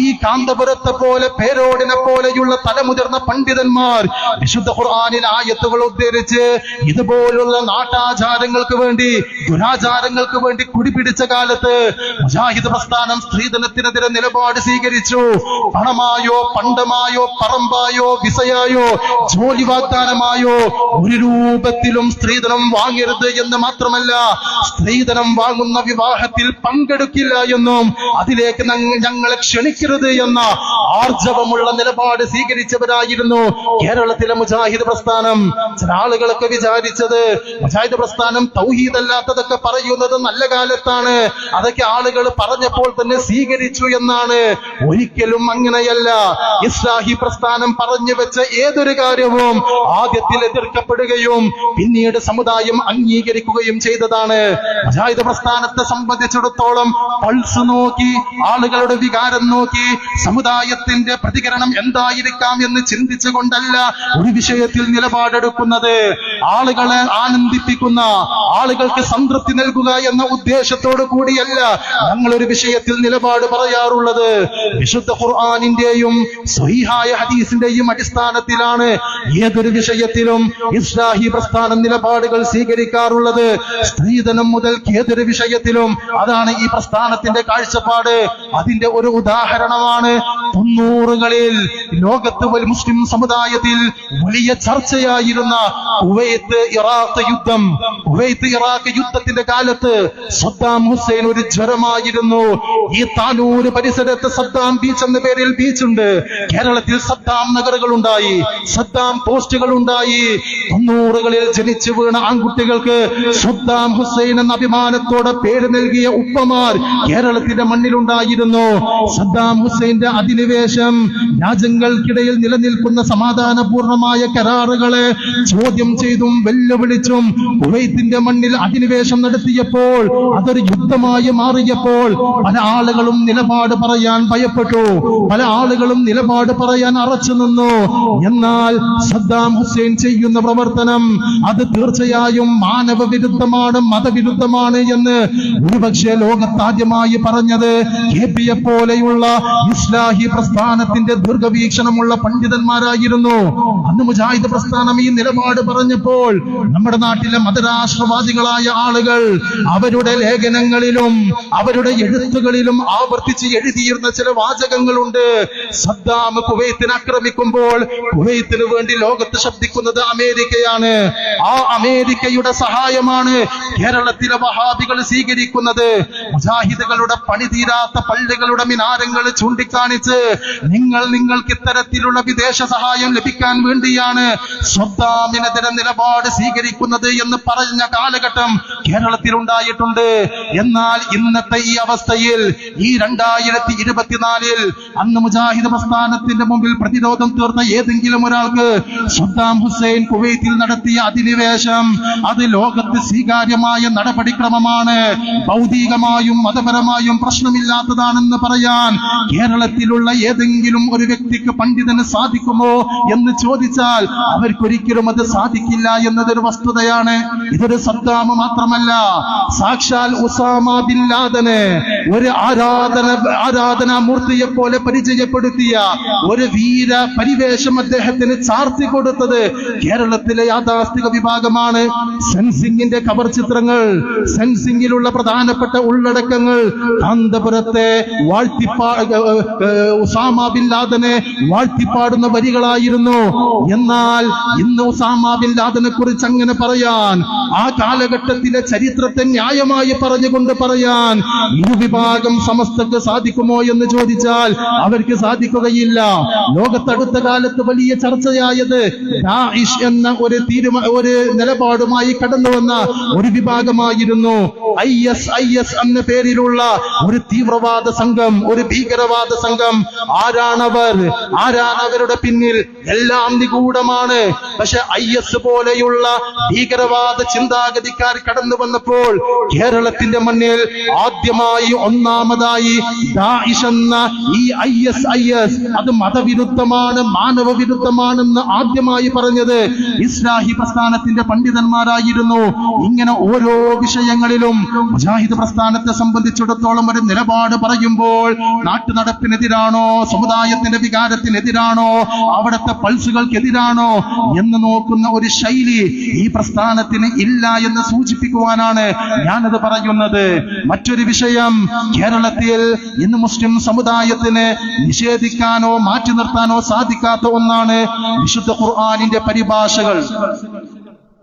ഈ കാന്തപുരത്തെ പോലെ പേരോടിനെ പോലെയുള്ള തലമുതിർന്ന പണ്ഡിതന്മാർ വിശുദ്ധ ഖുർആനിൽ ആയത്തുകൾ വാക്കുകൾ ഉദ്ധരിച്ച് ഇതുപോലുള്ള നാട്ടാചാരങ്ങൾക്ക് വേണ്ടി, ദുരാചാരങ്ങൾക്ക് വേണ്ടി കുടിപിടിച്ച കാലത്ത് മുജാഹിദ് പ്രസ്ഥാനം സ്ത്രീധനത്തിനെതിരെ നിലപാട് സ്വീകരിച്ചു. പണമായോ പണ്ടമായോ പറമ്പായോ വിസയായോ ജോലി വാഗ്ദാനമായോ ഒരു രൂപത്തിലും സ്ത്രീധനം വാങ്ങരുത് എന്ന് മാത്രമല്ല, സ്ത്രീധനം വാങ്ങുന്ന വിവാഹത്തിൽ പങ്കെടുക്കില്ല എന്നും അതിലേക്ക് ഞങ്ങളെ ക്ഷണിക്കരുത് എന്ന ആർജവമുള്ള നിലപാട് സ്വീകരിച്ചവരായിരുന്നു കേരളത്തിലെ മുജാഹിദ് പ്രസ്ഥാനം. ചില ആളുകളൊക്കെ വിചാരിച്ചത് മുജാഹിദ് പ്രസ്ഥാനം തൗഹീദ് അല്ലാത്തതൊക്കെ പറയുന്നത് നല്ല കാലത്താണ്, അതൊക്കെ ആളുകൾ പറഞ്ഞപ്പോൾ തന്നെ സ്വീകരിച്ചു എന്നാണ്. ഒരിക്കലും അങ്ങനെയല്ല. ഇസ്ലാഹി പ്രസ്ഥാനം പറഞ്ഞു വെച്ച ഏതൊരു കാര്യവും ആദ്യത്തിൽ എതിർക്കപ്പെടുകയും പിന്നീട് സമുദായം അംഗീകരിക്കുകയും ചെയ്തതാണ്. മുജാഹിദ് പ്രസ്ഥാനത്തെ സംബന്ധിച്ചിടത്തോളം പൾസ് നോക്കി, ആളുകളുടെ വികാരം നോക്കി, സമുദായത്തിന്റെ പ്രതികരണം എന്തായിരിക്കാം എന്ന് ചിന്തിച്ചുകൊണ്ടല്ല ഒരു വിഷയത്തിൽ നിലപാടെടുക്കുന്നത്. ആളുകളെ ആനന്ദിപ്പിക്കുന്ന, ആളുകൾക്ക് സംതൃപ്തി നൽകുക എന്ന ഉദ്ദേശത്തോടു കൂടിയല്ല ഞങ്ങൾ ഒരു വിഷയത്തിൽ നിലപാട് പറയാറുള്ളത്. വിശുദ്ധ ഖുർആനിന്റെയും സ്വഹീഹായ ഹദീസിന്റെയും അടിസ്ഥാനത്തിലാണ് ഏതൊരു വിഷയത്തിലും ഇസ്ലാഹി പ്രസ്ഥാനം നിലപാടുകൾ സ്വീകരിക്കാറുള്ളത്. സ്ത്രീധനം മുതൽ ഏതൊരു വിഷയത്തിലും അതാണ് ഈ പ്രസ്ഥാനത്തിന്റെ കാഴ്ചപ്പാട്. അതിന്റെ ഒരു ഉദാഹരണമാണ് 90കളിൽ ലോകത്ത് മുസ്ലിം സമുദായത്തിൽ വലിയ ചർച്ചയായിരുന്ന കുവൈത്ത് ഇറാഖ് യുദ്ധം. കുവൈത്ത് ഇറാഖ് യുദ്ധത്തിന്റെ കാലത്ത് സദ്ദാം ഹുസൈൻ ഒരു ജ്വരമായിരുന്നു. ഈ താനൂര് പരിസരത്ത് സദ്ദാം ബീച്ച് എന്ന പേരിൽ ബീച്ചുണ്ട്. കേരളത്തിൽ സദ്ദാം നഗറുകൾ ഉണ്ടായി, സദ്ദാം പോസ്റ്റുകൾ ഉണ്ടായി. 90കളിൽ ജനിച്ചു വീണ ആൺകുട്ടികൾക്ക് സദ്ദാം ഹുസൈൻ എന്ന അഭിമാനത്തോടെ പേര് നൽകിയ ഉപ്പമാർ കേരളത്തിന്റെ മണ്ണിലുണ്ടായിരുന്നു. സദ്ദാം ഹുസൈന്റെ അധിനിവേശം രാജ്യങ്ങൾക്കിടയിൽ നിലനിൽക്കുന്ന സമാധാനപൂർണമായ കരാറുകളെ ചോദ്യം ചെയ്തും വെല്ലുവിളിച്ചും കുവൈത്തിന്റെ മണ്ണിൽ അധിനിവേശം നടത്തിയപ്പോൾ, അതൊരു യുദ്ധമായി മാറിയപ്പോൾ പല ആളുകളും നിലപാട് പറയാൻ ഭയപ്പെട്ടു, പല ആളുകളും നിലപാട് പറയാൻ അറച്ചു നിന്നു. എന്നാൽ സദ്ദാം ഹുസൈൻ ചെയ്യുന്ന പ്രവർത്തനം അത് തീർച്ചയായും മാനവ വിരുദ്ധമാണ്, മതവിരുദ്ധമാണ് എന്ന് ഒരുപക്ഷെ ലോകത്താദ്യമായി പറഞ്ഞത് കെപിയെ പോലെയുള്ള ഇസ്ലാഹി പ്രസ്ഥാനത്തിന്റെ ദീർഘവീക്ഷണമുള്ള പണ്ഡിതന്മാരായിരുന്നു. അന്ന് മുജാഹിദ് പ്രസ്ഥാനം ഈ നിലപാട് പറഞ്ഞപ്പോൾ നമ്മുടെ നാട്ടിലെ മതരാഷ്ട്രവാദികളായ ആളുകൾ അവരുടെ ലേഖനങ്ങളിലും അവരുടെ എഴുത്തുകളിലും ആവർത്തിച്ച് എഴുതിയിരുന്ന ചില വാചകങ്ങളുണ്ട്. സദ്ദാം കുവൈത്തിനെ ആക്രമിക്കുമ്പോൾ കുവൈത്തിന് വേണ്ടി ലോകത്ത് ശബ്ദിക്കുന്നത് അമേരിക്കയാണ്. ആ അമേരിക്കയുടെ സഹായമാണ് കേരളത്തിലെ വഹാബികൾ സ്വീകരിക്കുന്നത്. മുജാഹിദുകളുടെ പണിതീരാത്ത പള്ളികളുടെ മിനാരങ്ങൾ ചൂണ്ടിക്കാണിച്ച് നിങ്ങൾക്ക് ഇത്തരത്തിലുള്ള വിദേശ സഹായം ലഭിക്കാൻ വേണ്ടിയാണ് സദ്ദാമിനെതിരെ നിലപാട് സ്വീകരിക്കുന്നത് എന്ന് പറഞ്ഞ കാലഘട്ടം കേരളത്തിൽ ഉണ്ടായിട്ടുണ്ട്. എന്നാൽ ഇന്നത്തെ ഈ അവസ്ഥയിൽ, ഈ 2024 അന്ന് മുജാഹിദ് പ്രസ്ഥാനത്തിന്റെ മുമ്പിൽ പ്രതിരോധം തീർത്ത ഏതെങ്കിലും ഒരാൾക്ക് സദ്ദാം ഹുസൈൻ കുവൈത്തിൽ നടത്തിയ അധിനിവേശം അത് ലോകത്ത് സ്വീകാര്യമായ നടപടിക്രമമാണ്, ഭൗതികമായും മതപരമായും പ്രശ്നമില്ലാത്തതാണെന്ന് പറയാൻ കേരളത്തിലുള്ള ഏതെങ്കിലും ഒരു വ്യക്തിക്ക്, പണ്ഡിതന് സാധിക്കുമോ എന്ന് ചോദിച്ചാൽ അവർക്കൊരിക്കലും അത് സാധിക്കില്ല എന്നതൊരു വസ്തുതയാണ്. ഇതൊരു സദ്ദാം മാത്രമല്ല, സാക്ഷാൽ ഉസാമ ബിൻ ലാദനെ ഒരു ആരാധനാമൂർത്തിയെ പോലെ പരിചയപ്പെടുത്തിയ ഒരു വീര പരിവേഷം അദ്ദേഹത്തിന് ചാർത്തി കൊടുത്തത് കേരളത്തിലെ യാഥാസ്ഥിക വിഭാഗമാണ്. സെൻസിംഗിന്റെ കവർ ചിത്രങ്ങൾ, സെൻസിംഗിലുള്ള പ്രധാനപ്പെട്ട ഉള്ളടക്കങ്ങൾ കാന്തപുരത്തെ ഉസാമ ബിൻ ലാദനെ വാഴ്ത്തിപ്പാടുന്ന വരികളായിരുന്നു. എന്നാൽ ഇന്ന് ഉസാമ ബിൻ ലാദനെ കുറിച്ച് അങ്ങനെ പറയാൻ, ആ കാലഘട്ടത്തിലെ ചരിത്രത്തെ ന്യായമായി പറഞ്ഞുകൊണ്ട് പറയാൻ ഇരുവിഭാഗം സമസ്തക്ക് സാധിക്കുമോ എന്ന് ചോദിച്ചാൽ അവർക്ക് സാധിക്കുകയില്ല. ലോകത്തടുത്ത കാലത്ത് വലിയ ചർച്ചയായത് ദാഇഷ് എന്ന ഒരു നിലപാടുമായി കടന്നു വന്ന ഒരു വിഭാഗമായിരുന്നു. IS എന്ന പേരിലുള്ള ഒരു തീവ്രവാദ സംഘം, ഒരു ഭീകരവാദ സംഘം. ആരാണവരുടെ പിന്നിൽ? എല്ലാം നിഗൂഢമാണ്. പക്ഷെ IS പോലെയുള്ള ഭീകരവാദ ചിന്താഗതിക്കാർ കടന്നു കടന്നു വന്നപ്പോൾ കേരളത്തിന്റെ മണ്ണിൽ ആദ്യമായി ഒന്നാമതായി ദാഇശ് എന്ന ഈ ISIS അത് മതവിരുദ്ധമാണ്, മാനവവിരുദ്ധമാണെന്ന് ആദ്യമായി പറഞ്ഞത് ഇസ്ലാഹി പ്രസ്ഥാനത്തിന്റെ പണ്ഡിതന്മാരായിരുന്നു. ഇങ്ങനെ ഓരോ വിഷയങ്ങളിലും മുജാഹിദ് പ്രസ്ഥാനത്തെ സംബന്ധിച്ചിടത്തോളം ഒരു നിലപാട് പറയുമ്പോൾ നാട്ടുനടപ്പിനെതിരാണോ, സമുദായത്തിന്റെ വികാരത്തിനെതിരാണോ, അവിടുത്തെ പൾസുകൾക്കെതിരാണോ എന്ന് നോക്കുന്ന ഒരു ശൈലി ഈ പ്രസ്ഥാനത്തിന് ഇല്ല എന്ന് സൂചിപ്പിക്കുവാനാണ് ഞാനത് പറയുന്നത്. മറ്റൊരു വിഷയം, കേരളത്തിൽ ഇന്ന് മുസ്ലിം സമുദായത്തിന് നിഷേധിക്കാനോ മാറ്റി നിർത്താനോ സാധിക്കാത്ത ഒന്നാണ് വിശുദ്ധ ഖുർആനിന്റെ പരിഭാഷകൾ.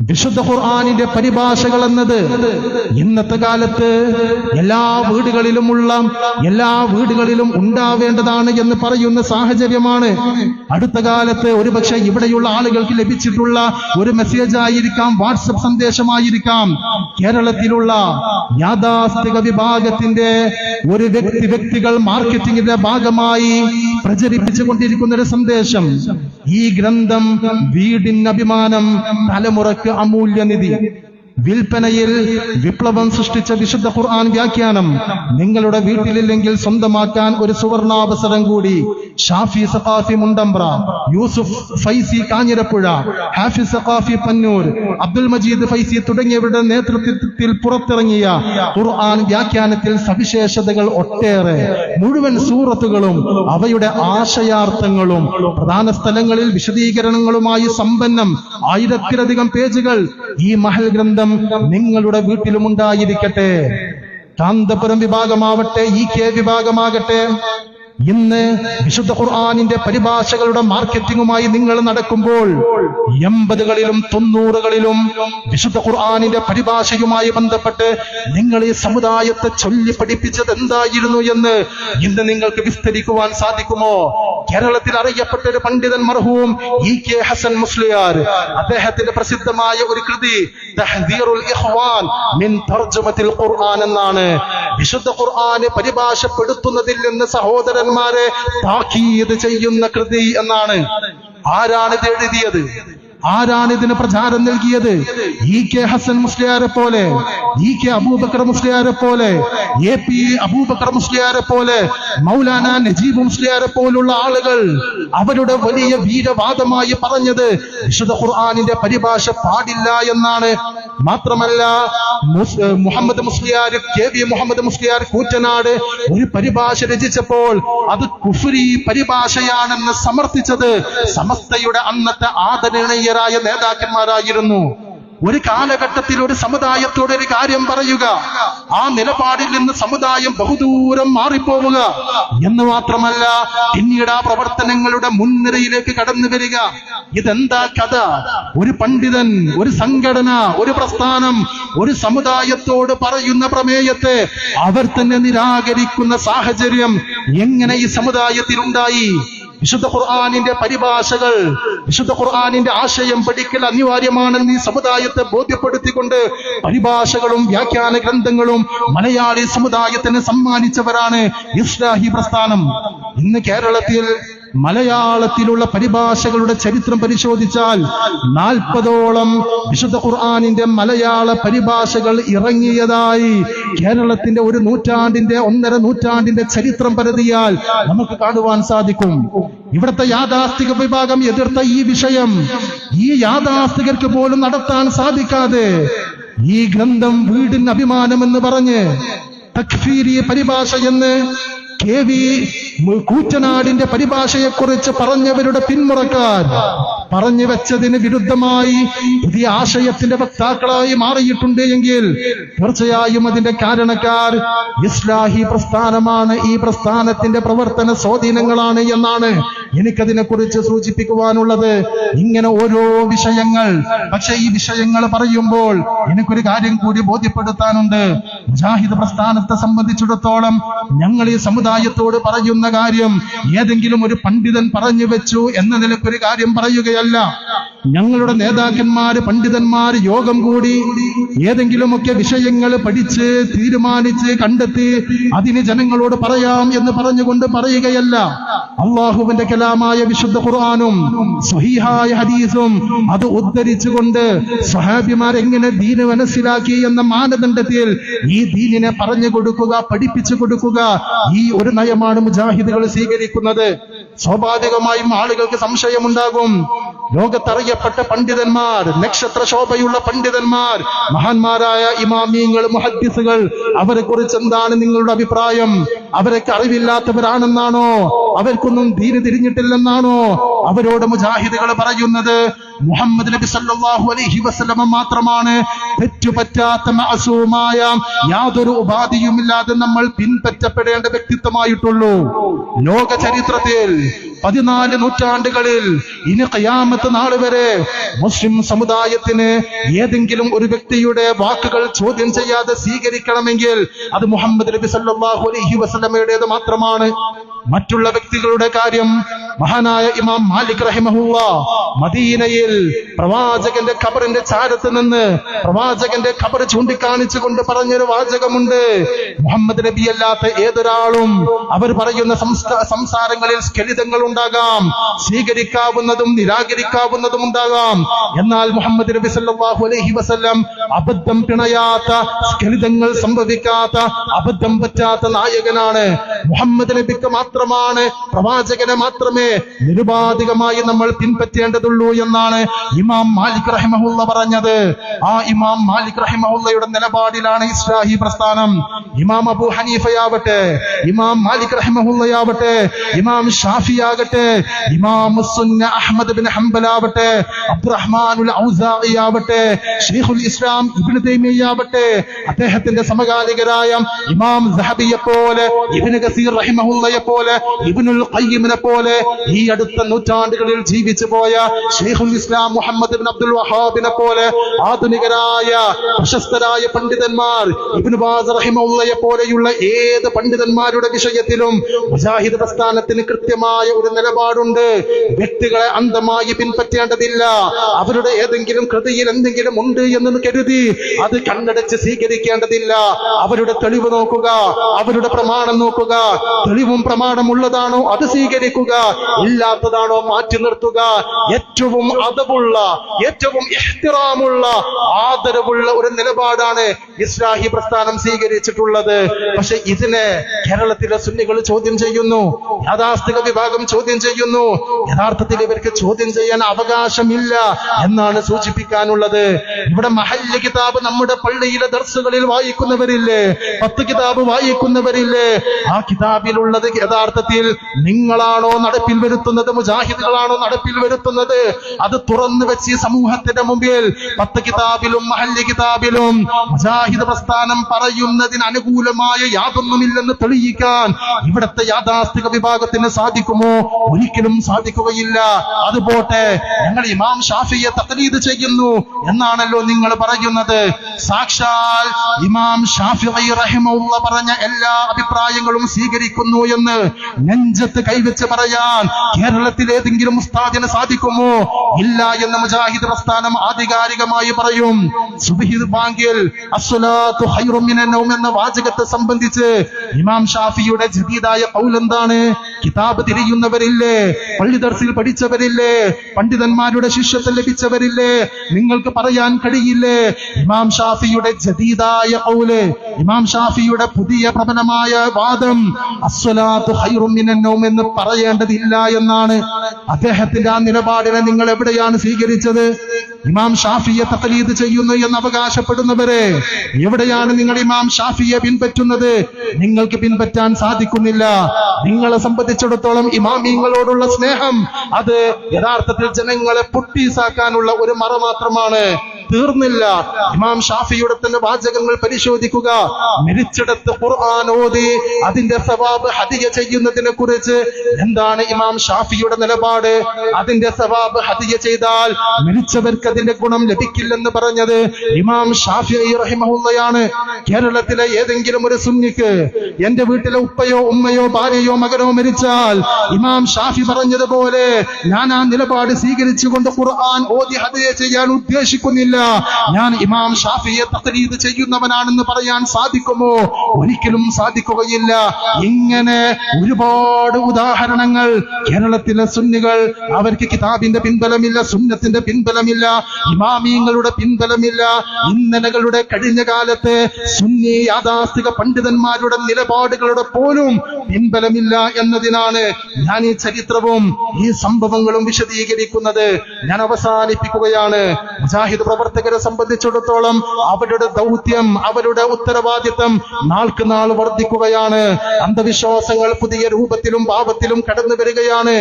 വിശുദ്ധ ഖുർആനിന്റെ പരിഭാഷകൾ എന്നത് ഇന്നത്തെ കാലത്ത് എല്ലാ വീടുകളിലും ഉണ്ടാവേണ്ടതാണ് എന്ന് പറയുന്ന സാഹചര്യമാണ്. അടുത്ത കാലത്ത് ഒരുപക്ഷെ ഇവിടെയുള്ള ആളുകൾക്ക് ലഭിച്ചിട്ടുള്ള ഒരു മെസ്സേജ് ആയിരിക്കാം, വാട്സപ്പ് സന്ദേശമായിരിക്കാം, കേരളത്തിലുള്ള യാഥാസ്ഥിക വിഭാഗത്തിന്റെ ഒരു വ്യക്തികൾ മാർക്കറ്റിംഗിന്റെ ഭാഗമായി പ്രചരിപ്പിച്ചു കൊണ്ടിരിക്കുന്ന ഒരു സന്ദേശം. ഈ ഗ്രന്ഥം വീടിന് അഭിമാനം, തലമുറക്ക് അമൂല്യനിധി. വിൽപ്പനയിൽ വിപ്ലവം സൃഷ്ടിച്ച വിശുദ്ധ ഖുർആൻ വ്യാഖ്യാനം നിങ്ങളുടെ വീട്ടിലില്ലെങ്കിൽ സ്വന്തമാക്കാൻ ഒരു സുവർണാവസരം കൂടി. ഷാഫി സഖാഫി മുണ്ടമ്പ്ര, യൂസുഫ് ഫൈസി കാഞ്ഞിരപ്പുഴ, ഹാഫിസ് സഖാഫി പന്നൂർ, അബ്ദുൽ മജീദ് ഫൈസി തുടങ്ങിയവരുടെ നേതൃത്വത്തിൽ പുറത്തിറങ്ങിയ ഖുർആൻ വ്യാഖ്യാനത്തിൽ സവിശേഷതകൾ ഒട്ടേറെ. മുഴുവൻ സൂറത്തുകളും അവയുടെ ആശയാർത്ഥങ്ങളും പ്രധാന സ്ഥലങ്ങളിൽ വിശദീകരണങ്ങളുമായി സമ്പന്നം. 1000-ലധികം പേജുകൾ ഈ മഹൽ ഗ്രന്ഥം നിങ്ങളുടെ വീട്ടിലും ഉണ്ടായിരിക്കട്ടെ. കാന്തപുരം വിഭാഗമാവട്ടെ, EK വിഭാഗമാകട്ടെ, ഇന്ന് വിശുദ്ധ ഖുർആനിന്റെ പരിഭാഷകളുടെ മാർക്കറ്റിംഗുമായി നിങ്ങൾ നടക്കുമ്പോൾ 80കളിലും 90കളിലും വിശുദ്ധ ഖുർആനിന്റെ പരിഭാഷയുമായി ബന്ധപ്പെട്ട് നിങ്ങൾ ഈ സമുദായത്തെ ചൊല്ലി പഠിപ്പിച്ചത് എന്തായിരുന്നു എന്ന് ഇന്ന് നിങ്ങൾക്ക് വിസ്തരിക്കുവാൻ സാധിക്കുമോ? കേരളത്തിൽ അറിയപ്പെട്ട ഒരു പണ്ഡിതൻ മർഹൂം EK ഹസൻ മുസ്ലിയാർ, അദ്ദേഹത്തിന്റെ പ്രസിദ്ധമായ ഒരു കൃതി തഹ്ദീറുൽ ഇഖ്വാൻ മിൻ തർജമത്തിൽ ഖുർആൻ എന്നാണ്. വിശുദ്ധ ഖുർആനെ പരിഭാഷപ്പെടുത്തുന്നതിൽ നിന്ന് സഹോദരന്മാരെ താക്കീത് ചെയ്യുന്ന കൃതി എന്നാണ്. ആരാണിത് എഴുതിയത്? ആരാണിതിന് പ്രചാരം നൽകിയത്? EK ഹസൻ മുസ്ലിയാരെ പോലെ, EK അബൂബക്കർ മുസ്ലിയാരെ പോലെ, AP അബൂബക്കർ മുസ്ലിയാരെ പോലെ, മൗലാന നജീബ് മുസ്ലിയാരെ പോലുള്ള ആളുകൾ അവരുടെ വലിയ വീരവാദമായി പറഞ്ഞത് വിശുദ്ധ ഖുർആനിന്റെ പരിഭാഷ പാടില്ല എന്നാണ്. മാത്രമല്ല മുഹമ്മദ് മുസ്ലിയാർ, KV മുഹമ്മദ് മുസ്ലിയാർ കൂറ്റനാട് ഒരു പരിഭാഷ രചിച്ചപ്പോൾ അത് കുഫ്രി പരിഭാഷയാണെന്ന് സമർത്ഥിച്ചത് സമസ്തയുടെ അന്നത്തെ ആദരണീയരായ നേതാക്കന്മാരായിരുന്നു. ഒരു കാലഘട്ടത്തിൽ ഒരു സമുദായത്തോട് ഒരു കാര്യം പറയുക, ആ നിലപാടിൽ നിന്ന് സമുദായം ബഹുദൂരം മാറിപ്പോവുക എന്ന് മാത്രമല്ല, പിന്നീട് ആ പ്രവർത്തനങ്ങളുടെ മുൻനിരയിലേക്ക് കടന്നു വരിക. ഇതെന്താ കഥ? ഒരു പണ്ഡിതൻ, ഒരു സംഘടന, ഒരു പ്രസ്ഥാനം ഒരു സമുദായത്തോട് പറയുന്ന പ്രമേയത്തെ അവർ തന്നെ നിരാകരിക്കുന്ന സാഹചര്യം എങ്ങനെ ഈ സമുദായത്തിൽ ഉണ്ടായി? വിശുദ്ധ ഖുർആനിന്റെ പരിഭാഷകൾ, വിശുദ്ധ ഖുർആനിന്റെ ആശയം പഠിക്കൽ അനിവാര്യമാണെന്ന് ഈ സമുദായത്തെ ബോധ്യപ്പെടുത്തിക്കൊണ്ട് പരിഭാഷകളും വ്യാഖ്യാന ഗ്രന്ഥങ്ങളും മലയാളി സമുദായത്തിന് സമ്മാനിച്ചവരാണ് ഇസ്ലാഹി പ്രസ്ഥാനം. ഇന്ന് കേരളത്തിൽ മലയാളത്തിലുള്ള പരിഭാഷകളുടെ ചരിത്രം പരിശോധിച്ചാൽ 40ഓളം വിശുദ്ധ ഖുർആനിന്റെ മലയാള പരിഭാഷകൾ ഇറങ്ങിയതായി കേരളത്തിന്റെ 1.5 നൂറ്റാണ്ടിന്റെ ചരിത്രം പരതിയാൽ നമുക്ക് കാണുവാൻ സാധിക്കും. ഇവിടുത്തെ യാഥാസ്ഥിക വിഭാഗം എതിർത്ത ഈ വിഷയം ഈ യാഥാസ്ഥികർക്ക് പോലും നടത്താൻ സാധിക്കാതെ ഈ ഗ്രന്ഥം വീടിന് അഭിമാനമെന്ന് പറഞ്ഞ് തക്ഫീരി പരിഭാഷ എന്ന് KV കൂറ്റനാടിന്റെ പരിഭാഷയെക്കുറിച്ച് പറഞ്ഞവരുടെ പിന്മുറക്കാർ പറഞ്ഞു വെച്ചതിന് വിരുദ്ധമായി പുതിയ ആശയത്തിന്റെ വക്താക്കളായി മാറിയിട്ടുണ്ട് എങ്കിൽ തീർച്ചയായും അതിന്റെ കാരണക്കാർ ഇസ്ലാഹി പ്രസ്ഥാനമാണ്, ഈ പ്രസ്ഥാനത്തിന്റെ പ്രവർത്തന സ്വാധീനങ്ങളാണ് എന്നാണ് എനിക്കതിനെ കുറിച്ച് സൂചിപ്പിക്കുവാനുള്ളത്. ഇങ്ങനെ ഓരോ വിഷയങ്ങൾ, പക്ഷെ ഈ വിഷയങ്ങൾ പറയുമ്പോൾ എനിക്കൊരു കാര്യം കൂടി ബോധ്യപ്പെടുത്താനുണ്ട്. മുജാഹിദ് പ്രസ്ഥാനത്തെ സംബന്ധിച്ചിടത്തോളം ഞങ്ങൾ ഈ സമുദായത്തോട് പറയുന്ന കാര്യം ഏതെങ്കിലും ഒരു പണ്ഡിതൻ പറഞ്ഞു വെച്ചു എന്ന നിലക്കൊരു കാര്യം പറയുകയല്ല. ഞങ്ങളുടെ നേതാക്കന്മാര് പണ്ഡിതന്മാര് യോഗം കൂടി ഏതെങ്കിലുമൊക്കെ വിഷയങ്ങൾ പഠിച്ച് തീരുമാനിച്ച് കണ്ടെത്തി അതിന് ജനങ്ങളോട് പറയാം എന്ന് പറഞ്ഞുകൊണ്ട് പറയുകയല്ല. അള്ളാഹുവിന്റെ കലാമായ വിശുദ്ധ ഖുർആനും സ്വഹീഹായ ഹദീസും അത് ഉദ്ധരിച്ചുകൊണ്ട് സ്വഹാബിമാർ എങ്ങനെ ദീന് മനസ്സിലാക്കി എന്ന മാനദണ്ഡത്തിൽ ഈ ദീനിനെ പറഞ്ഞു കൊടുക്കുക, പഠിപ്പിച്ചു കൊടുക്കുക, ഈ ഒരു നയമാണ് മുജാഹിദുകൾ സ്വീകരിക്കുന്നത്. സ്വാഭാവികമായും ആളുകൾക്ക് സംശയമുണ്ടാകും. ലോകത്തറിയപ്പെട്ട പണ്ഡിതന്മാർ, നക്ഷത്ര ശോഭയുള്ള പണ്ഡിതന്മാർ, മഹാന്മാരായ ഇമാമിയങ്ങൾ, മുഹദ്ദിസുകൾ, അവരെ കുറിച്ച് എന്താണ് നിങ്ങളുടെ അഭിപ്രായം? അവരൊക്കെ അറിവില്ലാത്തവരാണെന്നാണോ? അവർക്കൊന്നും ദീന് തിരിഞ്ഞിട്ടില്ലെന്നാണോ അവരോട് മുജാഹിദുകൾ പറയുന്നത്? മുഹമ്മദ് നബി സല്ലല്ലാഹു അലൈഹി വസല്ലമ മാത്രമാണ് തെറ്റുപറ്റാത്ത മഅസൂമായ, യാതൊരു ഉപാധിയുമില്ലാതെ നമ്മൾ പിൻപറ്റപ്പെടേണ്ട വ്യക്തിത്വമായിട്ടുള്ളൂ. ലോക ചരിത്രത്തിൽ 14 നൂറ്റാണ്ടുകളിൽ ഇനി ഖിയാമത്ത് നാൾ വരെ മുസ്ലിം സമുദായത്തിന് ഏതെങ്കിലും ഒരു വ്യക്തിയുടെ വാക്കുകൾ ചോദ്യം ചെയ്യാതെ സ്വീകരിക്കണമെങ്കിൽ അത് മുഹമ്മദ് നബി സല്ലല്ലാഹു അലൈഹി വസല്ലമയുടേത് മാത്രമാണ്. മറ്റുള്ള വ്യക്തികളുടെ കാര്യം മഹാനായ ഇമാം മാലിക് റഹിമഹുല്ലാ മദീനയിൽ പ്രവാചകന്റെ ഖബറിന്റെ ചാരത്ത് നിന്ന് പ്രവാചകന്റെ ഖബർ ചൂണ്ടിക്കാണിച്ചുകൊണ്ട് പറഞ്ഞൊരു വാചകമുണ്ട്: മുഹമ്മദ് നബി അല്ലാത്ത ഏതൊരാളും അവർ പറയുന്ന സംസാരങ്ങളിൽ സ്ഖലിതങ്ങൾ ഉണ്ടാകാം, സ്വീകരിക്കാവുന്നതും നിരാകരിക്കാവുന്നതും ഉണ്ടാകാം. എന്നാൽ മുഹമ്മദ് നബി സല്ലല്ലാഹു അലൈഹി വസല്ലം അബദ്ധം പിണയാത്ത, സ്ഖലിതങ്ങൾ സംഭവിക്കാത്ത, അബദ്ധം പറ്റാത്ത നായകനാണ്. മുഹമ്മദ് നബിക്ക് മാത്രമാണ്, പ്രവാചകനെ മാത്രമേ നിരുപാധികമായി നമ്മൾ പിൻപറ്റേണ്ടതുള്ളൂ എന്നാണ് ഇമാം മാലിക് റഹിമഹുല്ല പറഞ്ഞത്. ആ ഇമാം മാലിക് റഹിമഹുല്ലയുടെ നിലപാടിലാണ് ഇസ്ലാഹി പ്രസ്ഥാനം. ഇമാം അബൂ ഹനീഫയാവട്ടെ, ഇമാം മാലിക് റഹിമഹുല്ലയാവട്ടെ, ഇമാം ഷാഫിയാകട്ടെ, ഇമാം സുന്ന അഹ്മദ് ബിൻ ഹംബലാവട്ടെ, അബ്ദുറഹ്മാനുൽ ഔസാഇ ആവട്ടെ, ശൈഖുൽ ഇസ്ലാം ഇബ്നു തൈമിയ്യയാവട്ടെ, അദ്ദേഹത്തിന്റെ സമകാലികരായ ഇമാം സഹബിയെ പോലെ, ഇബ്നു കസീർ റഹിമഹുല്ലയെ പോലെ, ഇബ്നുൽ ഖയ്യിമിനെ പോലെ, ഈ അടുത്ത നൂറ്റാണ്ടുകളിൽ ജീവിച്ചു പോയ ശൈഖുൽ ഇസ്ലാം മുഹമ്മദ് ഇബ്നു അബ്ദുൽ വഹാബിനെ പോലെ ആധുനികരായ പ്രശസ്തരായ പണ്ഡിതന്മാർ, ഇബ്നു ബാസ് റഹിമഹുല്ലയെ പോലെയുള്ള ഏത് പണ്ഡിതന്മാരുടെ വിഷയത്തിലും മുജാഹിദ് പ്രസ്ഥാനത്തിന് കൃത്യമായ ഒരു നിലപാടുണ്ട്. വ്യക്തികളെ അന്ധമായി പിൻപറ്റേണ്ടതില്ല. അവരുടെ ഏതെങ്കിലും കൃതിയിൽ എന്തെങ്കിലും ഉണ്ട് എന്ന് കരുതി അത് കണ്ണടച്ച് സ്വീകരിക്കേണ്ടതില്ല. അവരുടെ തെളിവ് നോക്കുക, അവരുടെ പ്രമാണം നോക്കുക. തെളിവും പ്രമാണമുള്ളതാണോ അത് സ്വീകരിക്കുക, ഇല്ലാത്തതാണോ മാറ്റി നിർത്തുക. ഏറ്റവും അദബുള്ള, ഏറ്റവും ഇഹ്തിറാമുള്ള, ആദരവുള്ള ഒരു നിലപാടാണ് ഇസ്ലാഹി പ്രസ്ഥാനം സ്വീകരിച്ചിട്ടുള്ളത്. പക്ഷെ ഇതിനെ കേരളത്തിലെ സുന്നികൾ ചോദ്യം ചെയ്യുന്നു, യാഥാസ്ഥിക വിഭാഗം ചോദ്യം ചെയ്യുന്നു. യഥാർത്ഥത്തിൽ ഇവർക്ക് ചോദ്യം ചെയ്യാൻ അവകാശമില്ല എന്നാണ് സൂചിപ്പിക്കാനുള്ളത്. ഇവിടെ മഹല്ല് കിതാബ് നമ്മുടെ പള്ളിയിലെ ദർസുകളിൽ വായിക്കുന്നവരില്ലേ, 10 കിതാബ് വായിക്കുന്നവരില്ലേ? ആ കിതാബിലുള്ളത് യഥാർത്ഥത്തിൽ നിങ്ങളാണോ നടപ്പിൽ വരുത്തുന്നത്, മുജാഹിദുകളാണോ നടപ്പിൽ വരുത്തുന്നത്? അത് തുറന്നു വെച്ച് സമൂഹത്തിന്റെ മുമ്പിൽ 10 കിതാബിലും മഹല്ല് കിതാബിലും മുജാഹിദ് പ്രസ്ഥാനം പറയുന്നതിന് അനുകൂലമായ യാതൊന്നുമില്ലെന്ന് തെളിയിക്കാൻ ഇവിടത്തെ യാഥാസ്ഥിക വിഭാഗത്തിന് സാധിക്കുമോ? ഒരിക്കലും സാധിക്കുകയില്ല. അതുപോട്ടെ, ഞങ്ങൾ ഇമാം ഷാഫിയെ തഖ്ലീദ് ചെയ്യുന്നു എന്നാണല്ലോ നിങ്ങൾ പറയുന്നത്. സാക്ഷാൽ ഇമാം ഷാഫിഈ റഹിമഹുല്ല പറഞ്ഞ എല്ലാ അഭിപ്രായങ്ങളും സ്വീകരിക്കുന്നു എന്ന് നെഞ്ചത്ത് കൈവച്ച് പറയാൻ കേരളത്തിൽ ഏതെങ്കിലും ഉസ്താദിന് സാധിക്കുമോ? ഇല്ല എന്ന് മുജാഹിദ് പ്രസ്ഥാനം ആധികാരികമായി പറയും. സുബ്ഹി ബാങ്കിൽ അസ്സലാത്തു ഖൈറും മിനൻ നൗം എന്ന വാചകത്തെ സംബന്ധിച്ച് ഇമാം ഷാഫിയുടെ ജദീദായ ഖൗൽ എന്താണ്? കിതാബ് തിരിയുന്നവരില്ലേ, പള്ളി ദർസിൽ പഠിച്ചവരില്ലേ, പണ്ഡിതന്മാരുടെ ശിഷ്യത്വം ലഭിച്ചവരില്ലേ, നിങ്ങൾക്ക് പറയാൻ കഴിയില്ലേ? ഇമാം ഷാഫിയുടെ ജദീദായ ഖൗല്, ഇമാം ഷാഫിയുടെ പുതിയ പ്രബലമായ വാദം അസ്സലാത്തു ഖൈറും മിനൻ നൗം എന്ന് പറയേണ്ടതില്ല എന്നാണ്. അദ്ദേഹത്തിന്റെ ആ നിലപാടിനെ നിങ്ങൾ എവിടെയാണ് സ്വീകരിച്ചത്? ഇമാം ഷാഫിയെ തഖ്ലീദ് ചെയ്യുന്നു എന്ന് അവകാശപ്പെടുന്നവരെ എവിടെയാണ് നിങ്ങൾ ഇമാം ഷാഫിയെ പിൻപറ്റുന്നത്? നിങ്ങൾക്ക് പിൻപറ്റാൻ സാധിക്കുന്നില്ല. നിങ്ങളെ സംബന്ധിച്ചിടത്തോളം ഇമാമിങ്ങളോടുള്ള സ്നേഹം അത് യഥാർത്ഥത്തിൽ ജനങ്ങളെ പൊട്ടീസാക്കാനുള്ള ഒരു മറ മാത്രമാണ്. തീർന്നില്ല. ഇമാം ഷാഫിയുടെ തന്നെ വാചകങ്ങൾ പരിശോധിക്കുക. മരിച്ചിടത്ത് ഖുർആൻ ഓതി അതിന്റെ സവാബ് ഹദിയ ചെയ്യുന്നതിനെ കുറിച്ച് എന്താണ് ഇമാം ഷാഫിയുടെ നിലപാട്? അതിന്റെ സവാബ് ഹദിയ ചെയ്താൽ മരിച്ചവർക്ക് അതിന്റെ ഗുണം ലഭിക്കില്ലെന്ന് പറഞ്ഞത് ഇമാം ഷാഫിഈ റഹിമഹുള്ളയാണ്. കേരളത്തിലെ ഏതെങ്കിലും ഒരു സുന്നിക്ക് എന്റെ വീട്ടിലെ ഉപ്പയോ ഉമ്മയോ ഭാര്യയോ മകനോ മരിച്ചാൽ ഇമാം ഷാഫി പറഞ്ഞതുപോലെ ഞാൻ ആ നിലപാട് സ്വീകരിച്ചുകൊണ്ട് ഖുർആൻ ഓതി ഹദിയ ചെയ്യാൻ ഉദ്ദേശിക്കുന്നില്ല, ഞാൻ ഇമാം ഷാഫിയെ തഖ്ലീദ് ചെയ്യുന്നവനാണെന്ന് പറയാൻ സാധിക്കുമോ? ഒരിക്കലും സാധിക്കുകയില്ല. ഇങ്ങനെ ഒരുപാട് ഉദാഹരണങ്ങൾ കേരളത്തിലെ സുന്നികൾ, അവർക്ക് കിതാബിന്റെ പിൻബലമില്ല, സുന്നത്തിന്റെ പിൻബലമില്ല, ഇമാമിയങ്ങളുടെ പിൻബലമില്ല. ഇന്നലകളുടെ കഴിഞ്ഞ കാലത്ത് സുന്നി യാഥാസ്ഥിക പണ്ഡിതന്മാരുടെ നിലപാടുകളുടെ പോലും പിൻബലമില്ല എന്നതിനാണ് ഞാൻ ഈ ചരിത്രവും ഈ സംഭവങ്ങളും വിശദീകരിക്കുന്നത്. ഞാൻ അവസാനിപ്പിക്കുകയാണ്. മുജാഹിദ് പ്രവർത്തകരെ സംബന്ധിച്ചിടത്തോളം അവരുടെ ദൗത്യം, അവരുടെ ഉത്തരവാദിത്തം നാൾക്ക് നാൾ വർദ്ധിക്കുകയാണ്. അന്ധവിശ്വാസങ്ങൾ പുതിയ രൂപത്തിലും ഭാവത്തിലും കടന്നു വരികയാണ്.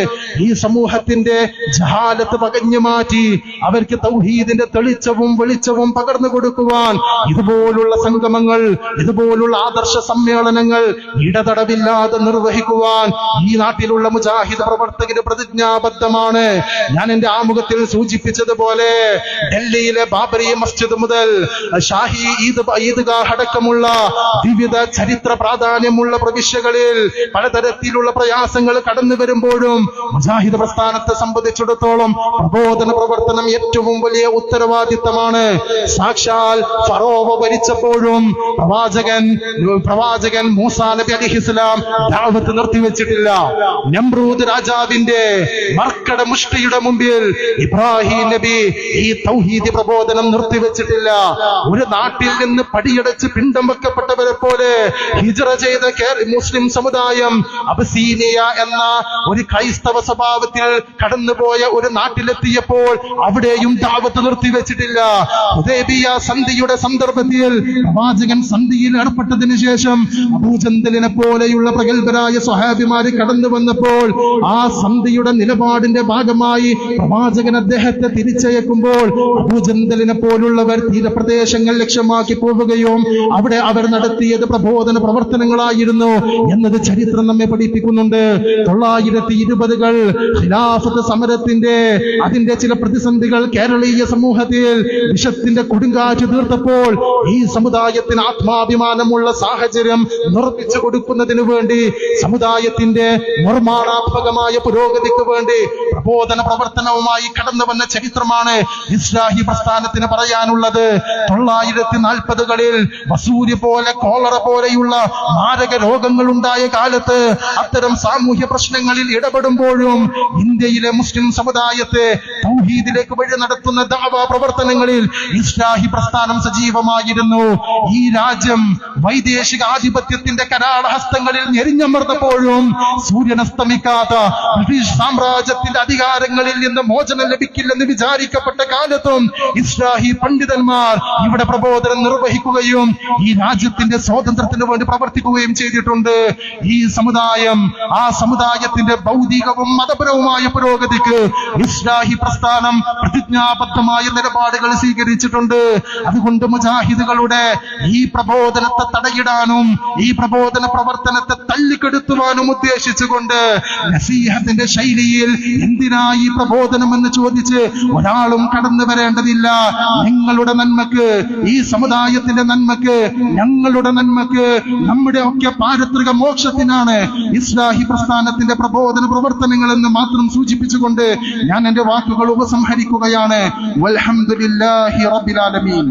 ഈ സമൂഹത്തിന്റെ ജഹാലത്ത് പകഞ്ഞു മാറ്റി അവർക്ക് തൗഹീദിന്റെ തെളിച്ചവും വെളിച്ചവും പകർന്നു കൊടുക്കുവാൻ ഇതുപോലുള്ള സംഗമങ്ങൾ, ഇതുപോലുള്ള ആദർശ സമ്മേളനങ്ങൾ ഇടതടവില്ലാതെ നിർവഹിക്കുവാൻ ഈ നാട്ടിലുള്ള മുജാഹിദ് പ്രവർത്തകര് പ്രതിജ്ഞാബദ്ധമാണ്. ഞാൻ എന്റെ ആമുഖത്തിൽ സൂചിപ്പിച്ചതുപോലെ ഡൽഹിയിലെ ബാബരി മസ്ജിദ് മുതൽ ഷാഹി ഈദ്ഗാഹ് അടക്കമുള്ള വിവിധ ചരിത്ര പ്രാധാന്യമുള്ള പ്രവിശ്യകളിൽ പലതരത്തിലുള്ള പ്രയാസങ്ങൾ കടന്നു വരുമ്പോഴും മുജാഹിദ് പ്രസ്ഥാനത്തെ സംബന്ധിച്ചിടത്തോളം പ്രബോധന പ്രവർത്തനം ഏറ്റവും വലിയ ഉത്തരവാദിത്തമാണ്. സാക്ഷാൽ ഫറോവ ഭരിച്ചപ്പോഴും പ്രവാചകൻ മൂസാ നബി അലൈഹിസ്സലാം ദഅവത്ത് നിർത്തിവെച്ചിട്ടില്ല. നമ്രൂദ് രാജാവിന്റെ മർക്കട മുഷ്ടിയുടെ മുമ്പിൽ ഇബ്രാഹിം നബി ഈ തൗഹീദ് പ്രബോധനം നിർത്തിവെച്ചിട്ടില്ല. ഒരു നാട്ടിൽ നിന്ന് പടിയടച്ച് പിണ്ടം വെക്കപ്പെട്ടവരെ പോലെ ഹിജ്റ ചെയ്ത മുസ്ലിം സമുദായം അബസീനിയ എന്ന ഒരു ക്രൈസ്തവ സ്വഭാവത്തിൽ കടന്നുപോയ ഒരു നാട്ടിലെത്തിയപ്പോൾ അവിടെയും ദഅവത്ത് നിർത്തിവെച്ചിട്ടില്ല. ഹുദൈബിയ സന്ധിയുടെ സന്ദർഭത്തിൽ പ്രവാചകൻ സന്ധിയിൽ ഏർപ്പെട്ടതിന് ശേഷം അബൂജന്തലിനെ പോലെയുള്ള പ്രഗത്ഭരായ സ്വഹാബിമാര് കടന്നു വന്നപ്പോൾ ആ സന്ധിയുടെ നിലപാടിന്റെ ഭാഗമായി പ്രവാചകൻ അദ്ദേഹത്തെ തിരിച്ചയക്കുമ്പോൾ അബൂജന്തലിനെ പോലുള്ളവർ തീരപ്രദേശങ്ങൾ ലക്ഷ്യമാക്കി പോവുകയും അവിടെ അവർ നടത്തിയത് പ്രബോധന പ്രവർത്തനങ്ങളായിരുന്നു എന്നത് ചരിത്രം നമ്മെ പഠിപ്പിക്കുന്നുണ്ട്. 1920-കൾ ഖിലാഫത്ത് സമരത്തിന്റെ അതിന്റെ ചില പ്രതിസന്ധികൾ കേരളീയ സമൂഹത്തിൽ വിഷത്തിന്റെ കൊടുങ്കാറ്റ് തീർത്തപ്പോൾ ഈ സമുദായത്തിന് ആത്മാഭിമാനമുള്ള സാഹചര്യം നിർമ്മിച്ചു കൊടുക്കുന്നതിനു വേണ്ടി, സമുദായത്തിന്റെ നിർമ്മാണാത്മകമായ പുരോഗതിക്ക് വേണ്ടി പ്രബോധന പ്രവർത്തനവുമായി കടന്നു വന്ന ചരിത്രമാണ് ഇസ്ലാഹി പ്രസ്ഥാനത്തിന് പറയാനുള്ളത്. 1940-കളിൽ വസൂരി പോലെ, കോളറ പോലെയുള്ള മാരക രോഗങ്ങൾ ഉണ്ടായ കാലത്ത് അത്തരം സാമൂഹ്യ പ്രശ്നങ്ങളിൽ ഇടപെടുമ്പോഴും ഇന്ത്യയിലെ മുസ്ലിം സമുദായത്തെ തൗഹീദിലേക്ക് വഴി നടത്തുന്ന ദഅവാ പ്രവർത്തനങ്ങളിൽ ഇസ്ലാഹി പ്രസ്ഥാനം സജീവമായിരുന്നു. ഈ രാജ്യം വൈദേശിക ആധിപത്യത്തിന്റെ കരാളഹസ്തങ്ങളിൽ ഞെരിഞ്ഞമർന്നപ്പോഴും സൂര്യനസ്തമിക്കാത്ത ബ്രിട്ടീഷ് സാമ്രാജ്യത്തിന്റെ അധികാരങ്ങളിൽ നിന്ന് മോചനം ലഭിക്കില്ലെന്ന് വിചാരിക്കപ്പെട്ട കാലത്തും ഇസ്ലാഹി പണ്ഡിതന്മാർ ഇവിടെ പ്രബോധനം നിർവഹിക്കുകയും ഈ രാജ്യത്തിന്റെ സ്വാതന്ത്ര്യത്തിന് വേണ്ടി പ്രവർത്തിക്കുകയും ചെയ്തിട്ടുണ്ട്. ഈ സമുദായം, ആ സമുദായത്തിന്റെ ഭൗതികവും മതപരവുമായ പുരോഗതിക്ക് ഇസ്ലാഹി പ്രസ്ഥാനം പ്രതിജ്ഞാബദ്ധമായ നിലപാടുകൾ സ്വീകരിച്ചിട്ടുണ്ട്. അതുകൊണ്ട് മുജാഹിദുകളുടെ ഈ പ്രബോധനത്തെ തടയിടാനും ഈ പ്രബോധന പ്രവർത്തനത്തെ തല്ലിക്കെടുത്തുവാനും ഉദ്ദേശിച്ചുകൊണ്ട് നസീഹത്തിന്റെ ശൈലിയിൽ എന്തിനാ ഈ പ്രബോധനം എന്ന് ചോദിച്ച് ഒരാളും കടന്നു വരേണ്ടതില്ല. നിങ്ങളുടെ നന്മക്ക്, ഈ സമുദായത്തിന്റെ നന്മക്ക്, ഞങ്ങളുടെ നന്മക്ക്, നമ്മുടെ ഒക്കെ പാരത്രിക മോക്ഷത്തിനാണ് ഇസ്ലാഹി പ്രസ്ഥാനത്തിന്റെ പ്രബോധന പ്രവർത്തനങ്ങൾ എന്ന് മാത്രം സൂചിപ്പിച്ചുകൊണ്ട് ഞാൻ എന്റെ വാക്കുകൾ ഉപസംഹരിക്കുകയാണ്. വൽഹംദുലില്ലാഹി റബ്ബിൽ ആലമീൻ.